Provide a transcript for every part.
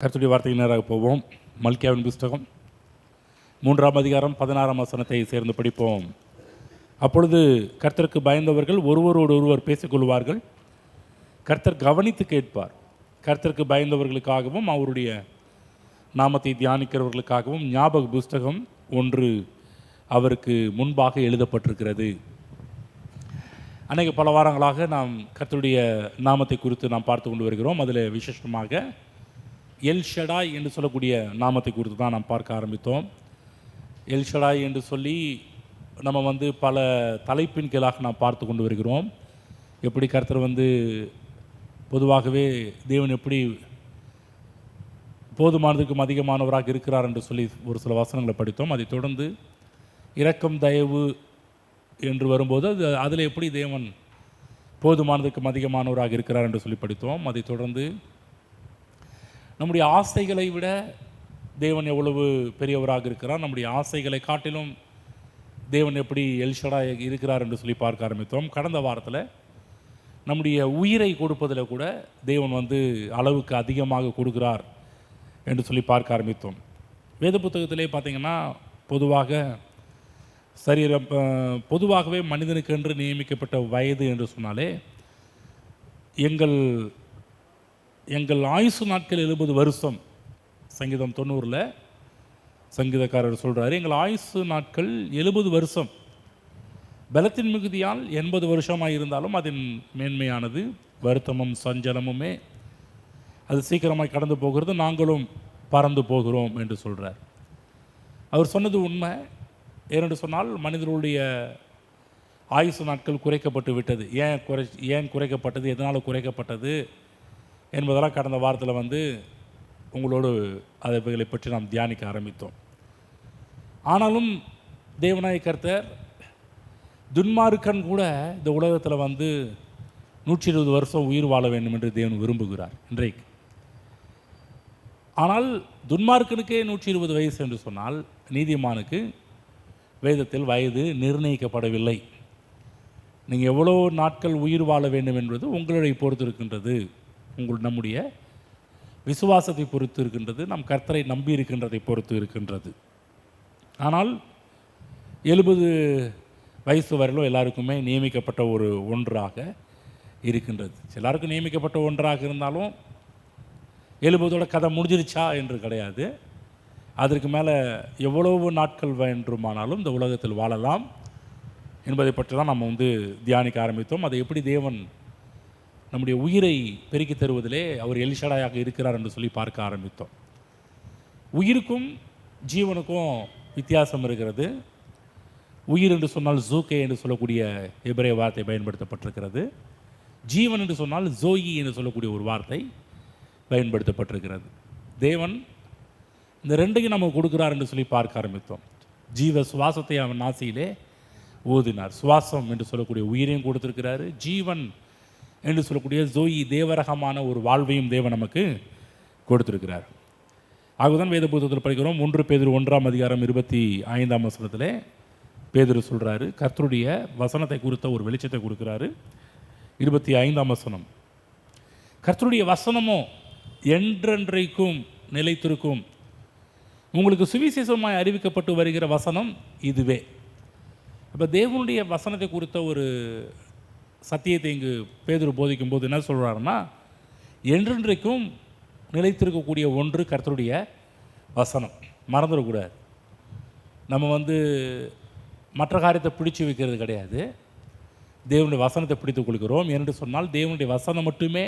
கர்த்தருடைய வார்த்தைக்கு நேராக போவோம். மல்கியாவின் புஸ்தகம் 3ஆம் அதிகாரம் 16ஆம் வசனத்தை சேர்ந்து படிப்போம். அப்பொழுது கர்த்தருக்கு பயந்தவர்கள் ஒருவரோடு ஒருவர் பேசிக்கொள்வார்கள். கர்த்தர் கவனித்து கேட்பார். கர்த்தருக்கு பயந்தவர்களுக்காகவும் அவருடைய நாமத்தை தியானிக்கிறவர்களுக்காகவும் ஞாபக புஸ்தகம் ஒன்று அவருக்கு முன்பாக எழுதப்பட்டிருக்கிறது. அநேக பல வாரங்களாக நாம் கர்த்தருடைய நாமத்தை குறித்து நாம் பார்த்து கொண்டு வருகிறோம். அதில் விசேஷமாக எல் ஷடாய் என்று சொல்லக்கூடிய நாமத்தை குறித்து தான் நாம் பார்க்க ஆரம்பித்தோம். எல் ஷடாய் என்று சொல்லி நம்ம பல தலைப்பின் கீழாக நாம் பார்த்து கொண்டு வருகிறோம். எப்படி கர்த்தர் பொதுவாகவே தேவன் எப்படி போதுமானதுக்கும் அதிகமானவராக இருக்கிறார் என்று சொல்லி ஒரு சில வசனங்களை படித்தோம். அதை தொடர்ந்து இரக்கம் தயவு என்று வரும்போது அதில் எப்படி தேவன் போதுமானதுக்கும் அதிகமானவராக இருக்கிறார் என்று சொல்லி படித்தோம். அதை தொடர்ந்து நம்முடைய ஆசைகளை விட தேவன் எவ்வளவு பெரியவராக இருக்கிறார், நம்முடைய ஆசைகளை காட்டிலும் தேவன் எப்படி எல்ஷடாய் இருக்கிறார் என்று சொல்லி பார்க்க ஆரம்பித்தோம். கடந்த வாரத்தில் நம்முடைய உயிரை கொடுப்பதில் கூட தேவன் அளவுக்கு அதிகமாக கொடுக்கிறார் என்று சொல்லி பார்க்க ஆரம்பித்தோம். வேத புத்தகத்திலே பார்த்திங்கன்னா பொதுவாகவே மனிதனுக்கு என்று நியமிக்கப்பட்ட வயது என்று சொன்னாலே எங்கள் ஆயுசு நாட்கள் 70 வருஷம். சங்கீதம் 90 சங்கீதக்காரர் சொல்கிறார், எங்கள் ஆயுசு நாட்கள் 70 வருஷம். பலத்தின் மிகுதியால் 80 வருஷமாக இருந்தாலும் அதன் மேன்மையானது வருத்தமும் சஞ்சலமுமே அது சீக்கிரமாக கடந்து போகிறது, நாங்களும் பறந்து போகிறோம் என்று சொல்கிறார். அவர் சொன்னது உண்மை. ஏனென்று சொன்னால் மனிதர்களுடைய ஆயுசு நாட்கள் குறைக்கப்பட்டு விட்டது. ஏன் குறைக்கப்பட்டது, எதனால் குறைக்கப்பட்டது என்பதெல்லாம் கடந்த வாரத்தில் உங்களோடு அதைகளை பற்றி நாம் தியானிக்க ஆரம்பித்தோம். ஆனாலும் தேவனாய கர்த்தர் துன்மார்க்கன் கூட இந்த உலகத்தில் 120 வருஷம் உயிர் வாழ வேண்டும் என்று தேவன் விரும்புகிறார் இன்றைக்கு. ஆனால் துன்மார்க்கனுக்கே 120 வயசு என்று சொன்னால் நீதிமானுக்கு வேதத்தில் வயது நிர்ணயிக்கப்படவில்லை. நீங்கள் எவ்வளோ நாட்கள் உயிர் வாழ வேண்டும் என்பது உங்களுடைய பொறுத்து இருக்கின்றது, நம்முடைய விசுவாசத்தை பொறுத்து இருக்கின்றது, நம் கர்த்தரை நம்பி இருக்கின்றதை பொறுத்து இருக்கின்றது. ஆனால் 70 வயசு வரையிலும் எல்லாருக்குமே நியமிக்கப்பட்ட ஒன்றாக இருக்கின்றது. எல்லாருக்கும் நியமிக்கப்பட்ட ஒன்றாக இருந்தாலும் 70ஓட கதை முடிஞ்சிருச்சா என்று கிடையாது. அதற்கு மேலே எவ்வளவு நாட்கள் வேண்டுமானாலும் இந்த உலகத்தில் வாழலாம் என்பதை பற்றி தான் நம்ம தியானிக்க ஆரம்பித்தோம். அதை எப்படி தேவன் நம்முடைய உயிரை பெருக்கி தருவதிலே அவர் எல்ஷடாயாக இருக்கிறார் என்று சொல்லி பார்க்க ஆரம்பித்தோம். உயிருக்கும் ஜீவனுக்கும் வித்தியாசம் இருக்கிறது. உயிர் என்று சொன்னால் ஜூகே என்று சொல்லக்கூடிய எபிரேய வார்த்தை பயன்படுத்தப்பட்டிருக்கிறது. ஜீவன் என்று சொன்னால் ஜோயி என்று சொல்லக்கூடிய ஒரு வார்த்தை பயன்படுத்தப்பட்டிருக்கிறது. தேவன் இந்த ரெண்டையும் நம்ம கொடுக்குறார் என்று சொல்லி பார்க்க ஆரம்பித்தோம். ஜீவ சுவாசத்தை அவன் நாசியிலே ஊதினார். சுவாசம் என்று சொல்லக்கூடிய உயிரையும் கொடுத்திருக்கிறாரு. ஜீவன் என்று சொல்லக்கூடிய ஜோயி தேவரகமான ஒரு வாழ்வையும் தேவன் நமக்கு கொடுத்திருக்கிறார். ஆகதான் வேத புத்தகத்தில் படிக்கிறோம். 1 பேதுரு 1ஆம் அதிகாரம் 25ஆம் வசனத்தில் பேதுரு சொல்கிறாரு, கர்த்தருடைய வசனத்தை குறித்த ஒரு வெளிச்சத்தை கொடுக்குறாரு. 25ஆம் வசனம், கர்த்தருடைய வசனமோ என்றென்றைக்கும் நிலைத்திருக்கும். உங்களுக்கு சுவிசேஷமாய் அறிவிக்கப்பட்டு வருகிற வசனம் இதுவே. அப்போ தேவனுடைய வசனத்தை குறித்த ஒரு சத்தியத்தை இங்கு பேதுரு போதிக்கும் போது என்ன சொல்கிறாருன்னா, என்றென்றைக்கும் நிலைத்திருக்கக்கூடிய ஒன்று கர்த்தருடைய வசனம். மறந்துடக்கூடாது. நம்ம மற்ற காரியத்தை பிடிச்சு வைக்கிறது கிடையாது, தேவனுடைய வசனத்தை பிடித்து கொள்கிறோம். என்று சொன்னால் தேவனுடைய வசனம் மட்டுமே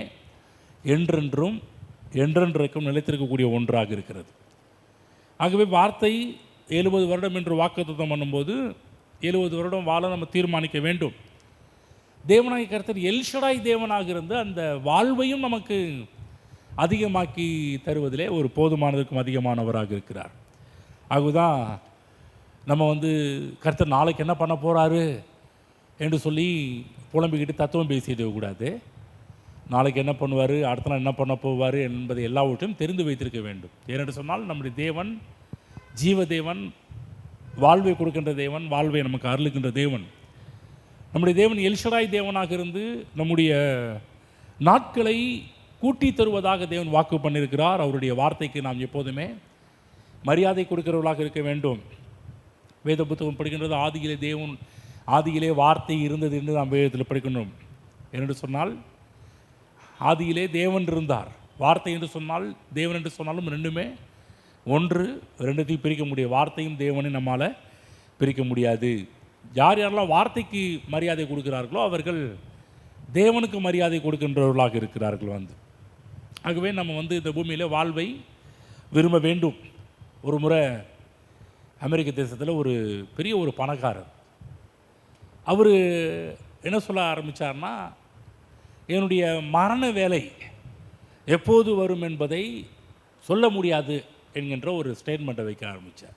என்றென்றைக்கும் நிலைத்திருக்கக்கூடிய ஒன்றாக இருக்கிறது. ஆகவே வார்த்தை 70 வருடம் என்று வாக்குத்தத்தம் பண்ணும்போது 70 வருடம் வாழ நம்ம தீர்மானிக்க வேண்டும். தேவனாகிய கர்த்தர் எல்ஷடாய் தேவனாக இருந்து அந்த வாழ்வையும் நமக்கு அதிகமாக்கி தருவதிலே ஒரு போதுமானதுக்கும் அதிகமானவராக இருக்கிறார். ஆகுதான் நம்ம கர்த்தர் நாளைக்கு என்ன பண்ண போகிறாரு என்று சொல்லி புலம்பிக்கிட்டு தத்துவம் பேசிட்டு கூடாது. நாளைக்கு என்ன பண்ணுவார், அடுத்த நாள் என்ன பண்ண போவார் என்பதை எல்லாவற்றையும் தெரிந்து வைத்திருக்க வேண்டும். ஏனென்று சொன்னால் நம்முடைய தேவன் ஜீவ தேவன், வாழ்வை கொடுக்கின்ற தேவன், வாழ்வை நமக்கு அருளுகின்ற தேவன். நம்முடைய தேவன் எல்ஷடாய் தேவனாக இருந்து நம்முடைய நாட்களை கூட்டி தருவதாக தேவன் வாக்கு பண்ணியிருக்கிறார். அவருடைய வார்த்தைக்கு நாம் எப்போதுமே மரியாதை கொடுக்கிறவர்களாக இருக்க வேண்டும். வேத புத்தகம் படிக்கின்றது, ஆதியிலே வார்த்தை இருந்தது என்று நாம் வேதத்தில் படிக்கணும். என்று சொன்னால் ஆதியிலே தேவன் இருந்தார். வார்த்தை என்று சொன்னால் தேவன் என்று சொன்னாலும் ரெண்டுமே ஒன்று, ரெண்டுத்தையும் பிரிக்க முடியும். வார்த்தையும் தேவனையும் நம்மால் பிரிக்க முடியாது. யாரெல்லாம் வார்த்தைக்கு மரியாதை கொடுக்கிறார்களோ அவர்கள் தேவனுக்கு மரியாதை கொடுக்கின்றவர்களாக இருக்கிறார்கள். ஆகவே நம்ம இந்த பூமியில் வாழ்வை விரும்ப வேண்டும். ஒரு முறை அமெரிக்க தேசத்தில் ஒரு பெரிய ஒரு பணக்காரர், அவர் என்ன சொல்ல ஆரம்பித்தார்னா, என்னுடைய மரண வேலை எப்போது வரும் என்பதை சொல்ல முடியாது என்கின்ற ஒரு ஸ்டேட்மெண்ட்டை வைக்க ஆரம்பித்தார்.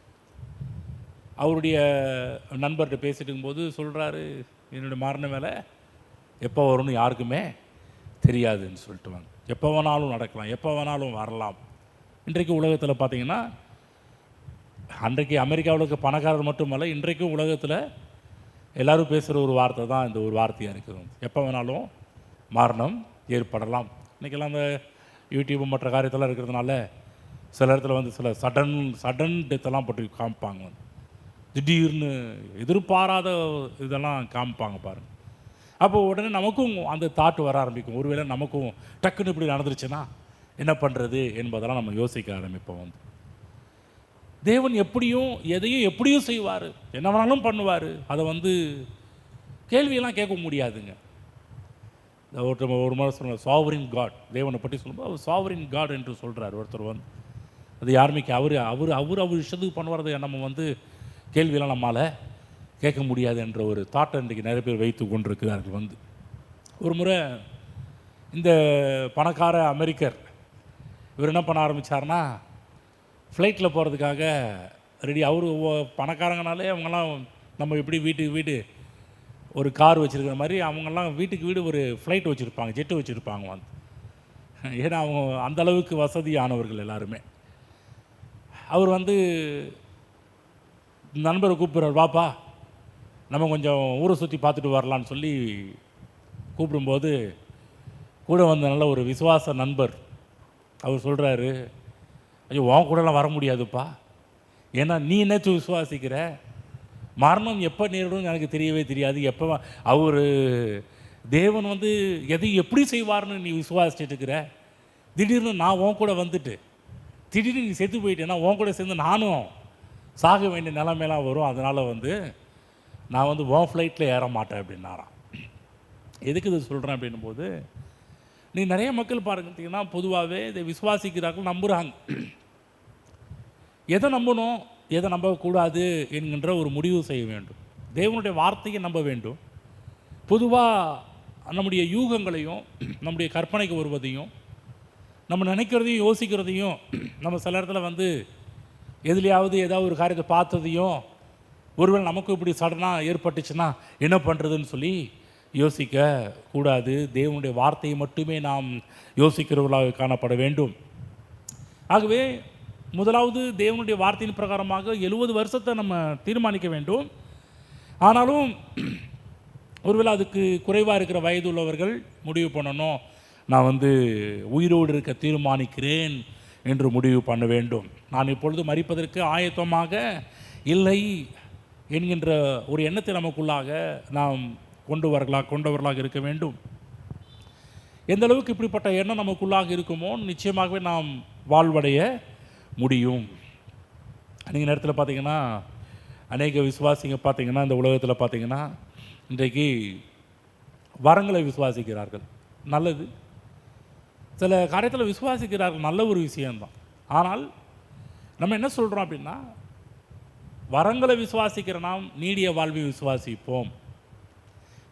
அவருடைய நண்பர்கிட்ட பேசிட்டு இருக்கும்போது சொல்கிறாரு, என்னுடைய மரண வேலை எப்போ வரும்னு யாருக்குமே தெரியாதுன்னு சொல்லிட்டு வாங்க. எப்போ வேணாலும் நடக்கலாம், எப்போ வேணாலும் வரலாம். இன்றைக்கு உலகத்தில் பார்த்திங்கன்னா, அன்றைக்கு அமெரிக்காவுக்கு பணக்காரர் மட்டுமல்ல, இன்றைக்கும் உலகத்தில் எல்லோரும் பேசுகிற ஒரு வார்த்தை தான் இந்த ஒரு வார்த்தையாக இருக்குது. எப்போ வேணாலும் மரணம் ஏற்படலாம். இன்றைக்கெல்லாம் அந்த யூடியூப் மற்ற காரியத்தெல்லாம் இருக்கிறதுனால சில இடத்துல சில சடன் டெத்தெல்லாம் போட்டு காமிப்பாங்க. திடீர்னு எதிர்பாராத இதெல்லாம் காமிப்பாங்க பாருங்கள். அப்போ உடனே நமக்கும் அந்த தாட் வர ஆரம்பிக்கும். ஒருவேளை நமக்கும் டக்குன்னு இப்படி நடந்துருச்சுன்னா என்ன பண்ணுறது என்பதெல்லாம் நம்ம யோசிக்க ஆரம்பிப்போம். தேவன் எப்படியும் எதையும் எப்படியும் செய்வார், என்ன வேணாலும் பண்ணுவார். அதை கேள்வியெல்லாம் கேட்க முடியாதுங்க. ஒரு முறை சொல்ல சாவரின் காட், தேவனை பற்றி சொல்லும்போது அவர் சாவரின் காட் என்று சொல்கிறார் ஒருத்தர். அது யாருமே அவர் இஷ்டத்துக்கு பண்ணுவார். நம்ம கேள்வியெல்லாம் நம்மளால் கேட்க முடியாது என்ற ஒரு தாட்டை இன்றைக்கு நிறைய பேர் வைத்து கொண்டிருக்கிறார்கள். ஒரு முறை இந்த பணக்கார அமெரிக்கர் இவர் என்ன பண்ண ஆரம்பித்தார்னா, ஃப்ளைட்டில் போகிறதுக்காக ரெடி. அவர் பணக்காரங்கனாலே அவங்கெல்லாம் நம்ம எப்படி வீட்டுக்கு ஒரு கார் வச்சுருக்கிற மாதிரி அவங்கெல்லாம் வீட்டுக்கு வீடு ஒரு ஃப்ளைட் வச்சுருப்பாங்க, ஜெட்டு வச்சுருப்பாங்க. ஏன்னா அவங்க அந்தளவுக்கு வசதியானவர்கள் எல்லாருமே. அவர் நண்பரை கூப்பிட்றார், வாப்பா நம்ம கொஞ்சம் ஊரை சுற்றி பார்த்துட்டு வரலான்னு சொல்லி கூப்பிடும்போது கூட வந்த நல்ல ஒரு விசுவாச நண்பர் அவர் சொல்கிறாரு, ஐயோ உன் கூடலாம் வர முடியாதுப்பா, ஏன்னா நீ என்னாச்சும் விசுவாசிக்கிற, மரணம் எப்போ நேரிடும் எனக்கு தெரியவே தெரியாது. எப்போ அவர் தேவன் எதை எப்படி செய்வார்னு நீ விசுவாசிச்சுட்டு இருக்கிற, திடீர்னு நான் உன் கூட திடீர்னு நீ செத்து போயிட்டேன்னா உன் கூட சேர்ந்து நானும் சாக வேண்டிய நிலைமையெல்லாம் வரும். அதனால் நான் உன் ஃப்ளைட்டில் ஏற மாட்டேன் அப்படின்னாராம். எதுக்கு இது சொல்கிறேன் அப்படின்னும்போது, நீ நிறைய மக்கள் பாருங்கன்னா பொதுவாகவே இதை விசுவாசிக்கிறார்கள், நம்புகிறாங்க. எதை நம்பணும் எதை நம்பக்கூடாது என்கின்ற ஒரு முடிவு செய்ய வேண்டும். தேவனுடைய வார்த்தையை நம்ப வேண்டும். பொதுவாக நம்முடைய யூகங்களையும் நம்முடைய கற்பனைக்கு வருவதையும் நம்ம நினைக்கிறதையும் யோசிக்கிறதையும் நம்ம சில இடத்துல எதுலையாவது ஏதாவது ஒரு காரியத்தை பார்த்ததையும் ஒருவேளை நமக்கு இப்படி சடனாக ஏற்பட்டுச்சுன்னா என்ன பண்ணுறதுன்னு சொல்லி யோசிக்க கூடாது. தேவனுடைய வார்த்தையை மட்டுமே நாம் யோசிக்கிறவர்களாக காணப்பட வேண்டும். ஆகவே முதலாவது தேவனுடைய வார்த்தையின் பிரகாரமாக 70 வருஷத்தை நம்ம தீர்மானிக்க வேண்டும். ஆனாலும் ஒருவேளை அதுக்கு குறைவாக இருக்கிற வயது உள்ளவர்கள் முடிவு பண்ணணும், நான் உயிரோடு இருக்க தீர்மானிக்கிறேன் என்று முடிவு பண்ண வேண்டும். நான் இப்பொழுது மரிப்பதற்கு ஆயத்தமாக இல்லை என்கின்ற ஒரு எண்ணத்தை நமக்குள்ளாக நாம் கொண்டவர்களாக இருக்க வேண்டும். எந்த அளவுக்கு இப்படிப்பட்ட எண்ணம் நமக்குள்ளாக இருக்குமோ நிச்சயமாகவே நாம் வாழ்வடைய முடியும். அன்றைய நேரத்தில் பார்த்திங்கன்னா அநேக விசுவாசிங்க பார்த்திங்கன்னா இந்த உலகத்தில் பார்த்திங்கன்னா இன்றைக்கு வரங்களை விசுவாசிக்கிறார்கள், நல்லது. சில காரியத்தில் விசுவாசிக்கிறார்கள், நல்ல ஒரு விஷயம்தான். ஆனால் நம்ம என்ன சொல்கிறோம் அப்படின்னா, வரங்களை விசுவாசிக்கிற நாம் நீடிய வாழ்வை விசுவாசிப்போம்,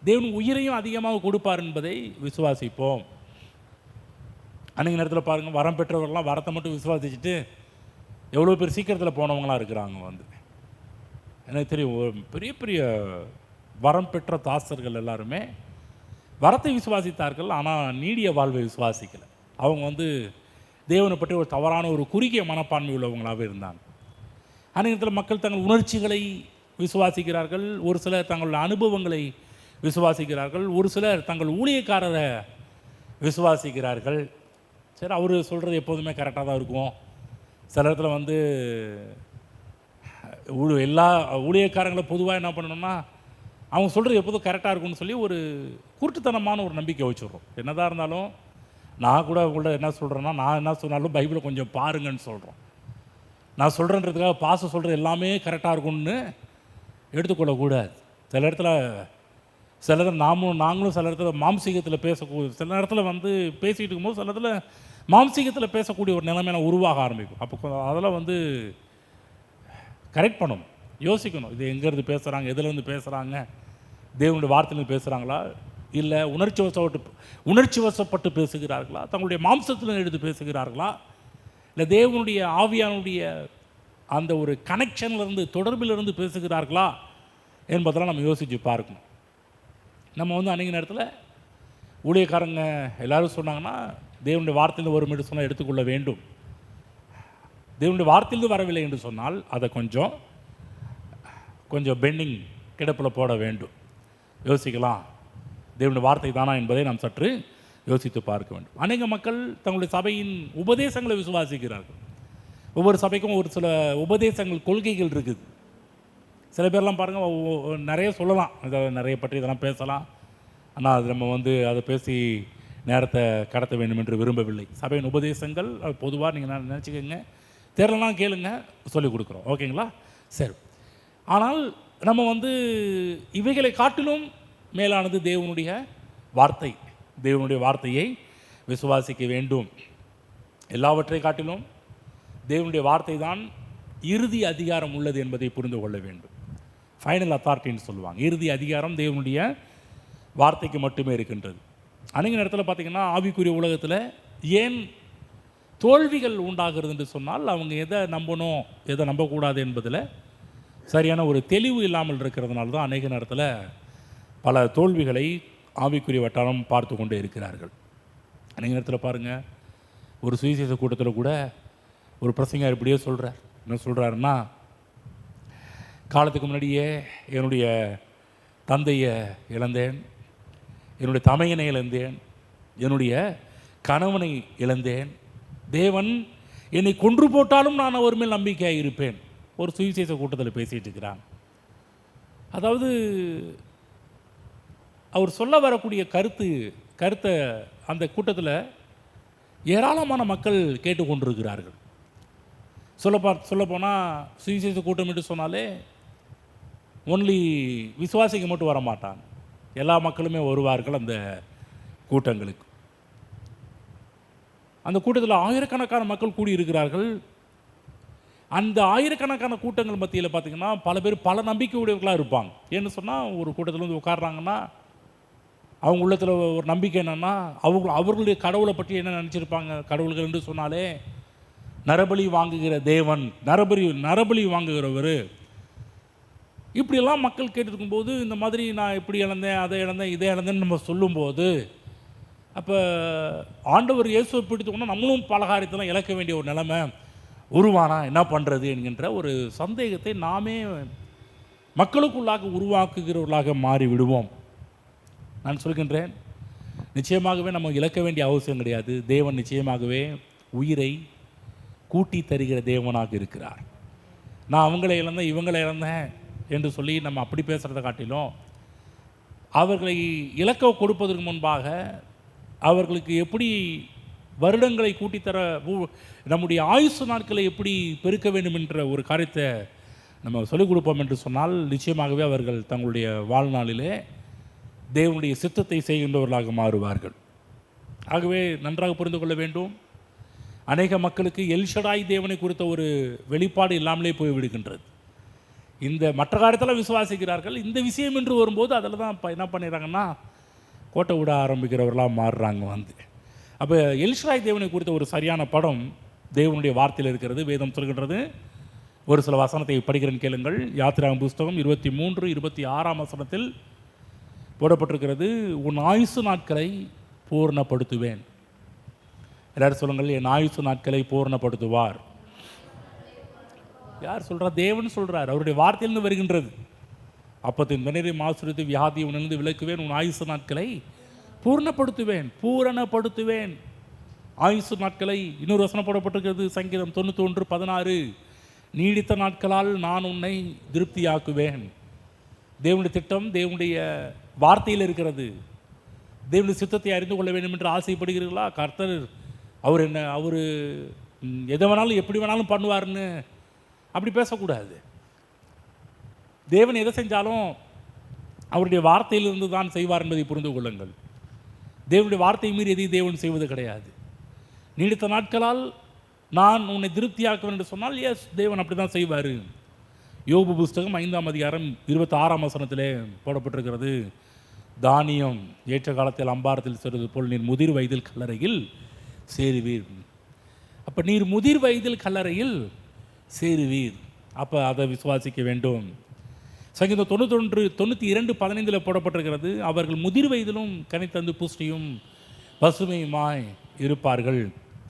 தேவன் உயிரையும் அதிகமாக கொடுப்பார் என்பதை விசுவாசிப்போம். அன்றைக்கு நேரத்தில் பாருங்கள், வரம் பெற்றவர்கள்லாம் வரத்தை மட்டும் விசுவாசிச்சுட்டு எவ்வளோ பேர் சீக்கிரத்தில் போனவங்களாம் இருக்கிறாங்க. எனக்கு தெரியும், பெரிய பெரிய வரம் பெற்ற தாசர்கள் எல்லாருமே வரத்தை விசுவாசித்தார்கள், ஆனால் நீடிய வாழ்வை விசுவாசிக்கலை. அவங்க தேவனை பற்றி ஒரு தவறான ஒரு குறுகிய மனப்பான்மை உள்ளவங்களாகவே இருந்தாங்க. அநேகத்தில் மக்கள் தங்கள் உணர்ச்சிகளை விசுவாசிக்கிறார்கள், ஒரு சிலர் தங்களுடைய அனுபவங்களை விசுவாசிக்கிறார்கள், ஒரு சிலர் தங்கள் ஊழியக்காரரை விசுவாசிக்கிறார்கள். சரி, அவர் சொல்கிறது எப்போதுமே கரெக்டாக தான் இருக்கும். சில இடத்துல வந்து எல்லா ஊழியக்காரங்களும் பொதுவாக என்ன பண்ணணும்னா, அவங்க சொல்கிறது எப்போதும் கரெக்டாக இருக்கும்னு சொல்லி ஒரு குருட்டுத்தனமான ஒரு நம்பிக்கை வச்சுடுறோம். என்னதான் இருந்தாலும் நான் கூட உங்கள்ட்ட என்ன சொல்கிறேன்னா, நான் என்ன சொன்னாலும் பைபிளை கொஞ்சம் பாருங்கன்னு சொல்கிறோம். நான் சொல்கிறேன்றதுக்காக பாச சொல்கிறது எல்லாமே கரெக்டாக இருக்கும்னு எடுத்துக்கொள்ளக்கூடாது. சில இடத்துல நாங்களும் சில இடத்துல மாம்சீகத்தில் சில இடத்துல வந்து பேசிகிட்டு இருக்கும்போது சில இடத்துல மாம்சீகத்தில் பேசக்கூடிய ஒரு நிலைமையில உருவாக ஆரம்பிக்கும். அப்போ அதெல்லாம் வந்து கரெக்ட் பண்ணணும், யோசிக்கணும். இது எங்கேருந்து பேசுகிறாங்க, எதுலேருந்து பேசுகிறாங்க, தேவனுடைய வார்த்தையிலேருந்து பேசுகிறாங்களா, இல்லை உணர்ச்சி வசப்பட்டு பேசுகிறார்களா, தங்களுடைய மாம்சத்தில் எடுத்து பேசுகிறார்களா, இல்லை தேவனுடைய ஆவியானுடைய அந்த ஒரு கனெக்ஷன்லேருந்து தொடர்பிலிருந்து பேசுகிறார்களா என்பதெல்லாம் நம்ம யோசித்து பார்க்கணும். நம்ம வந்து அன்றைக்கி நேரத்தில் ஊழியக்காரங்க எல்லோரும் சொன்னாங்கன்னா, தேவனுடைய வார்த்தையிலிருந்து வரும் என்று சொன்னால் எடுத்துக்கொள்ள வேண்டும். தேவனுடைய வார்த்தையிலிருந்து வரவில்லை என்று சொன்னால் அதை கொஞ்சம் பெண்டிங் கிடப்பில் போட வேண்டும். யோசிக்கலாம், தேவனுடைய வார்த்தை தானா என்பதை நாம் சற்று யோசித்து பார்க்க வேண்டும். அநேக மக்கள் தங்களுடைய சபையின் உபதேசங்களை விசுவாசிக்கிறார்கள். ஒவ்வொரு சபைக்கும் ஒரு சில உபதேசங்கள், கொள்கைகள் இருக்குது. சில பேர்லாம் பாருங்கள், நிறைய சொல்லலாம், இதை நிறைய பற்றி இதெல்லாம் பேசலாம், ஆனால் அது நம்ம வந்து அதை பேசி நேரத்தை கடத்த வேண்டும் என்று விரும்பவில்லை. சபையின் உபதேசங்கள் பொதுவாக நீங்கள் நினச்சிக்கோங்க, தெரியலாம் கேளுங்க, சொல்லிக் கொடுக்குறோம், ஓகேங்களா? சரி. ஆனால் நம்ம வந்து இவைகளை காட்டிலும் மேலானது தேவனுடைய வார்த்தை. தேவனுடைய வார்த்தையை விசுவாசிக்க வேண்டும். எல்லாவற்றை காட்டிலும் தேவனுடைய வார்த்தை தான் இறுதி அதிகாரம் உள்ளது என்பதை புரிந்து கொள்ள வேண்டும். ஃபைனல் அத்தாரிட்டின்னு சொல்லுவாங்க. இறுதி அதிகாரம் தேவனுடைய வார்த்தைக்கு மட்டுமே இருக்கின்றது. அநேக நேரத்தில் பார்த்திங்கன்னா ஆவிக்குரிய உலகத்தில் ஏன் தோல்விகள் உண்டாகிறது என்று சொன்னால், அவங்க எதை நம்பணும் எதை நம்பக்கூடாது என்பதில் சரியான ஒரு தெளிவு இல்லாமல் இருக்கிறதுனால தான் அநேக நேரத்தில் பல தோல்விகளை ஆவிக்குரிய வட்டாரம் பார்த்து கொண்டே இருக்கிறார்கள். அநேக நேரத்தில் பாருங்கள், ஒரு சுவிசேஷ கூட்டத்தில் கூட ஒரு பிரசங்கர் இப்படியே சொல்கிறார். என்ன சொல்கிறாருன்னா, காலத்துக்கு முன்னாடியே என்னுடைய தந்தையை இழந்தேன், என்னுடைய தமையனை இழந்தேன், என்னுடைய கணவனை இழந்தேன், தேவன் என்னை கொன்று போட்டாலும் நான் அவர் மேல் நம்பிக்கையாக இருப்பேன். ஒரு சுவிசேஷ கூட்டத்தில் பேசிகிட்டு இருக்கிறான். அதாவது அவர் சொல்ல வரக்கூடிய கருத்தை அந்த கூட்டத்தில் ஏராளமான மக்கள் கேட்டுக்கொண்டிருக்கிறார்கள். சொல்லப்போனால் சுவிசேஷ கூட்டம் என்று சொன்னாலே ஒன்லி விசுவாசிக்கு மட்டும் வர மாட்டாங்க, எல்லா மக்களுமே வருவார்கள் அந்த கூட்டங்களுக்கு. அந்த கூட்டத்தில் ஆயிரக்கணக்கான மக்கள் கூடியிருக்கிறார்கள். அந்த ஆயிரக்கணக்கான கூட்டங்கள் மத்தியில் பார்த்திங்கன்னா பல பேர் பல நம்பிக்கை உடையவர்களாக இருப்பாங்க. ஏன்னு சொன்னால், ஒரு கூட்டத்தில் வந்து உட்காடுறாங்கன்னா அவங்க உள்ளத்தில் ஒரு நம்பிக்கை என்னென்னா, அவர்களுடைய கடவுளை பற்றி என்ன நினச்சிருப்பாங்க, கடவுள்கள் என்று சொன்னாலே நரபலி வாங்குகிற தேவன், நரபலி வாங்குகிறவர், இப்படியெல்லாம் மக்கள் கேட்டுருக்கும்போது இந்த மாதிரி நான் இப்படி இழந்தேன், அதை இழந்தேன், இதை இழந்தேன்னு நம்ம சொல்லும்போது, அப்போ ஆண்டவர் இயேசுவை பிடித்தோன்னா நம்மளும் பலகாரியத்தெல்லாம் இழக்க வேண்டிய ஒரு நிலைமை உருவானா என்ன பண்ணுறது என்கின்ற ஒரு சந்தேகத்தை நாமே மக்களுக்குள்ளாக உருவாக்குகிறவர்களாக மாறி விடுவோம். நான் சொல்கின்றேன், நிச்சயமாகவே நம்ம இழக்க வேண்டிய அவசியம் கிடையாது. தேவன் நிச்சயமாகவே உயிரை கூட்டி தருகிற தேவனாக இருக்கிறார். நான் அவங்களை இழந்தேன், இவங்களை இழந்தேன் என்று சொல்லி நம்ம அப்படி பேசுகிறத காட்டிலும், அவர்களை இலக்க கொடுப்பதற்கு முன்பாக அவர்களுக்கு எப்படி வருடங்களை கூட்டித்தர, நம்முடைய ஆயுசு நாட்களை எப்படி பெருக்க வேண்டும் என்ற ஒரு காரியத்தை நம்ம சொல்லிக் கொடுப்போம் என்று சொன்னால், நிச்சயமாகவே அவர்கள் தங்களுடைய வாழ்நாளிலே தேவனுடைய சித்தத்தை செய்கின்றவர்களாக மாறுவார்கள். ஆகவே நன்றாக புரிந்து கொள்ள வேண்டும், அநேக மக்களுக்கு எல்ஷடாய் தேவனை குறித்த ஒரு வெளிப்பாடு இல்லாமலே போய்விடுகின்றது. இந்த மற்ற காரியத்தில் விசுவாசிக்கிறார்கள், இந்த விஷயம் என்று வரும்போது அதில் தான் என்ன பண்ணிடுறாங்கன்னா கோட்டை விட ஆரம்பிக்கிறவர்களாக மாறுறாங்க வந்து. அப்போ எல்ஷடாய் தேவனை குறித்த ஒரு சரியான படம் தேவனுடைய வார்த்தையில் இருக்கிறது. வேதம் சொல்கின்றது, ஒரு சில வசனத்தை படிக்கிறேன் கேளுங்கள். யாத்திராகமம் புஸ்தகம் 23:26 வசனத்தில் போடப்பட்டிருக்கிறது, உன் ஆயுசு நாட்களை பூர்ணப்படுத்துவேன். எல்லாரும் சொல்லுங்கள், என் ஆயுசு நாட்களை பூர்ணப்படுத்துவார். யார் சொல்கிறார்? தேவன் சொல்கிறார், அவருடைய வார்த்தையிலிருந்து வருகின்றது. அப்பத்தின் தண்ணீரை மாசுரித்து வியாதியை உணர்ந்து விளக்குவேன், உன் ஆயுசு நாட்களை பூர்ணப்படுத்துவேன். ஆயுசு நாட்களை இன்னொரு வசனம் போடப்பட்டிருக்கிறது, சங்கீதம் 91:16, நீடித்த நாட்களால் நான் உன்னை திருப்தியாக்குவேன். தேவனுடைய திட்டம் தேவனுடைய வார்த்தையில் இருக்கிறது. தேவனுடைய சித்தத்தை அறிந்து கொள்ள வேண்டும் என்று ஆசைப்படுகிறீர்களா? கர்த்தர் அவர் என்ன, அவர் எதை வேணாலும் எப்படி வேணாலும் பண்ணுவார்னு அப்படி பேசக்கூடாது. தேவன் எதை செஞ்சாலும் அவருடைய வார்த்தையிலிருந்து தான் செய்வார் என்பதை புரிந்து கொள்ளுங்கள். தேவனுடைய வார்த்தையை மீறி எதையும் தேவன் செய்வது கிடையாது. நீடித்த நாட்களால் நான் உன்னை திருப்தியாக்குவேன் என்று சொன்னால் எஸ், தேவன் அப்படி தான் செய்வார். யோபு புஸ்தகம் 5ஆம் அதிகாரம் 26ஆம் வசனத்திலே போடப்பட்டிருக்கிறது, தானியம் ஏற்ற காலத்தில் அம்பாரத்தில் செல்வது போல் நீர் முதிர் வயதில் கல்லறையில் சேருவீர். அப்போ நீர் முதிர் வயதில் கல்லறையில் சேருவீர். அப்போ அதை விசுவாசிக்க வேண்டும். சங்கீதம் 92:15 போடப்பட்டிருக்கிறது, அவர்கள் முதிர் வயதிலும் கனித்தந்து புஷ்டியும் பசுமையுமாய் இருப்பார்கள்.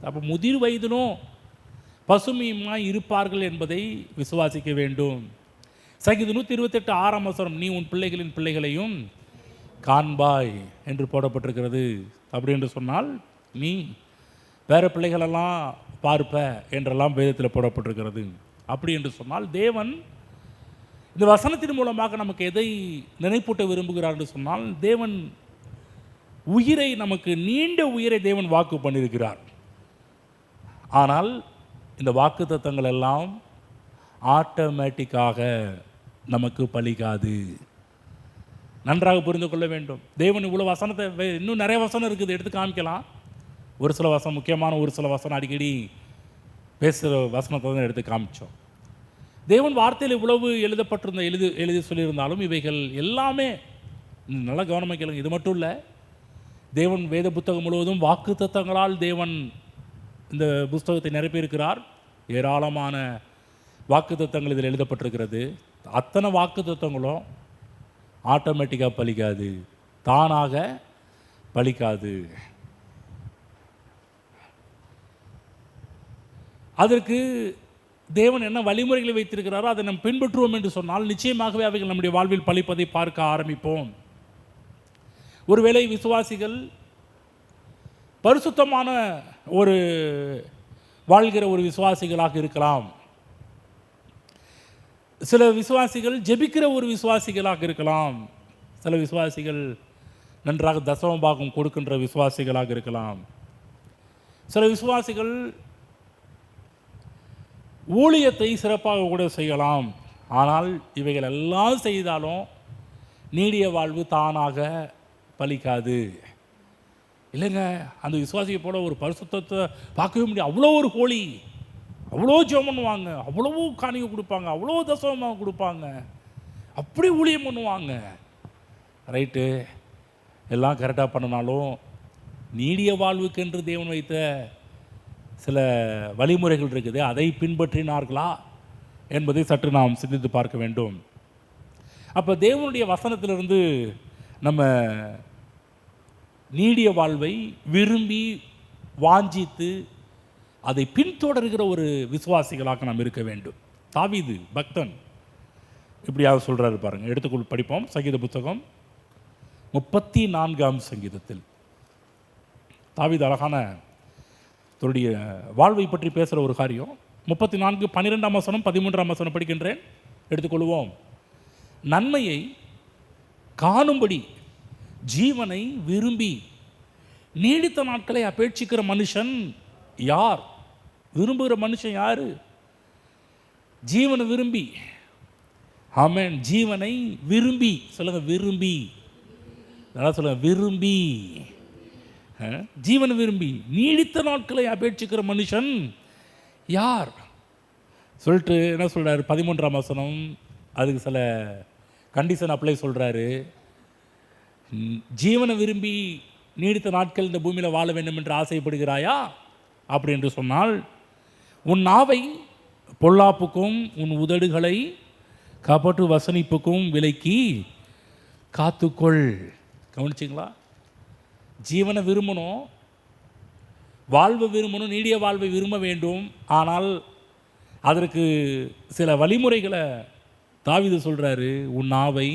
அப்போ முதிர் வயதிலும் பசுமையுமாய் இருப்பார்கள் என்பதை விசுவாசிக்க வேண்டும். சங்கீதம் 128:6ஆம் வசனம், நீ உன் பிள்ளைகளின் பிள்ளைகளையும் காண்பாய் என்று போடப்பட்டிருக்கிறது. அப்படி என்று சொன்னால் நீ வேறு பிள்ளைகளெல்லாம் பார்ப்ப என்றெல்லாம் வேதத்தில் போடப்பட்டிருக்கிறது. அப்படி என்று சொன்னால் தேவன் இந்த வசனத்தின் மூலமாக நமக்கு எதை நினைப்பூட்ட விரும்புகிறார் என்று சொன்னால், தேவன் உயிரை, நமக்கு நீண்ட உயிரை தேவன் வாக்கு பண்ணியிருக்கிறார். ஆனால் இந்த வாக்கு தத்தங்கள் எல்லாம் ஆட்டோமேட்டிக்காக நமக்கு பலிக்காது. நன்றாக புரிந்து கொள்ள வேண்டும். தேவன் இவ்வளோ வசனத்தை, இன்னும் நிறைய வசனம் இருக்குது, எடுத்து காமிக்கலாம். ஒரு சில வசனம், முக்கியமான ஒரு சில வசனம் அடிக்கடி பேசுகிற வசனத்தை தான் எடுத்து காமிச்சோம். தேவன் வார்த்தையில் இவ்வளவு எழுதப்பட்டிருந்த எழுதி சொல்லியிருந்தாலும் இவைகள் எல்லாமே நல்லா கவனமாக கேளுங்க. இது மட்டும் இல்லை, தேவன் வேத புத்தகம் முழுவதும் வாக்கு தத்தங்களால் தேவன் இந்த புஸ்தகத்தை நிரப்பியிருக்கிறார். ஏராளமான வாக்கு தத்தங்கள் இதில் எழுதப்பட்டிருக்கிறது. அத்தனை வாக்கு தத்தங்களும் ஆட்டோமேட்டிக்காக பலிக்காது, தானாக பலிக்காது. அதற்கு தேவன் என்ன வழிமுறைகளை வைத்திருக்கிறாரோ அதை நாம் பின்பற்றுவோம் என்று சொன்னால் நிச்சயமாகவே அவைகள் நம்முடைய வாழ்வில் பலிப்பதை பார்க்க ஆரம்பிப்போம். ஒருவேளை விசுவாசிகள் பரிசுத்தமான ஒரு வாழ்கிற ஒரு விசுவாசிகளாக இருக்கலாம். சில விசுவாசிகள் ஜெபிக்கிற ஒரு விசுவாசிகளாக இருக்கலாம். சில விசுவாசிகள் நன்றாக தசமபாகம் கொடுக்கின்ற விசுவாசிகளாக இருக்கலாம். சில விசுவாசிகள் ஊழியத்தை சிறப்பாக கூட செய்யலாம். ஆனால் இவைகள் எல்லாம் செய்தாலும் நீடிய வாழ்வு தானாக பலிக்காது. இல்லைங்க, அந்த விசுவாசியை போல ஒரு பரிசுத்தத்தை பார்க்கவே முடியும். அவ்வளோ ஒரு ஹோலி, அவ்வளோ ஜெபம் பண்ணுவாங்க, அவ்வளோ காணிக்கை கொடுப்பாங்க, அவ்வளோ தசமமாக கொடுப்பாங்க, அப்படி ஊழியம் பண்ணுவாங்க. ரைட்டு, எல்லாம் கரெக்டாக பண்ணினாலும் நீடிய வாழ்வுக்கென்று தேவன் வைத்த சில வழிமுறைகள் இருக்குது, அதை பின்பற்றினார்களா என்பதை சற்று நாம் சிந்தித்து பார்க்க வேண்டும். அப்போ தேவனுடைய வசனத்திலிருந்து நம்ம நீடிய வாழ்வை விரும்பி வாஞ்சித்து அதை பின்தொடர்கிற ஒரு விசுவாசிகளாக நாம் இருக்க வேண்டும். தாவீது பக்தன் இப்படியாக சொல்கிறாரு பாருங்கள், எடுத்துக்கொள் படிப்போம். சங்கீத புத்தகம் 34ஆம் சங்கீதத்தில் தாவீது அழகான தன்னுடைய வாழ்வை பற்றி பேசுகிற ஒரு காரியம். 34:12ஆம் வசனம் 13ஆம் வசனம் படிக்கின்றேன், எடுத்துக்கொள்வோம். நன்மையை காணும்படி ஜீவனை விரும்பி நீடித்த நாட்களை அபேட்சிக்கிற மனுஷன் யார்? விரும்புகிற மனுஷன் யாரு? ஜீவனை விரும்பி. ஆமென். ஜீவனை விரும்பி சொல்லுங்க, விரும்பி. நல்லா சொல்லுங்க, விரும்பி. ஜீவனை விரும்பி நீடித்த நாட்களை அபேட்சிக்கிற மனுஷன் யார் சொல்லிட்டு என்ன சொல்கிறாரு? 13ஆம் வசனம் அதுக்கு சில கண்டிஷன் அப்ளை சொல்கிறாரு. ஜீவனை விரும்பி நீடித்த நாட்கள் இந்த பூமியில் வாழ வேண்டும் என்று ஆசைப்படுகிறாயா? அப்படி என்று சொன்னால் உன் நாவை பொல்லாப்புக்கும் உன் உதடுகளை கபட்டு வசனிப்புக்கும் விலக்கி காத்துக்கொள். கவனிச்சிங்களா? ஜீவனை விரும்பணும், வாழ்வை விரும்பணும், நீடிய வாழ்வை விரும்ப வேண்டும். ஆனால் அதற்கு சில வழிமுறைகளை தாவீது சொல்கிறாரு. உன் நாவை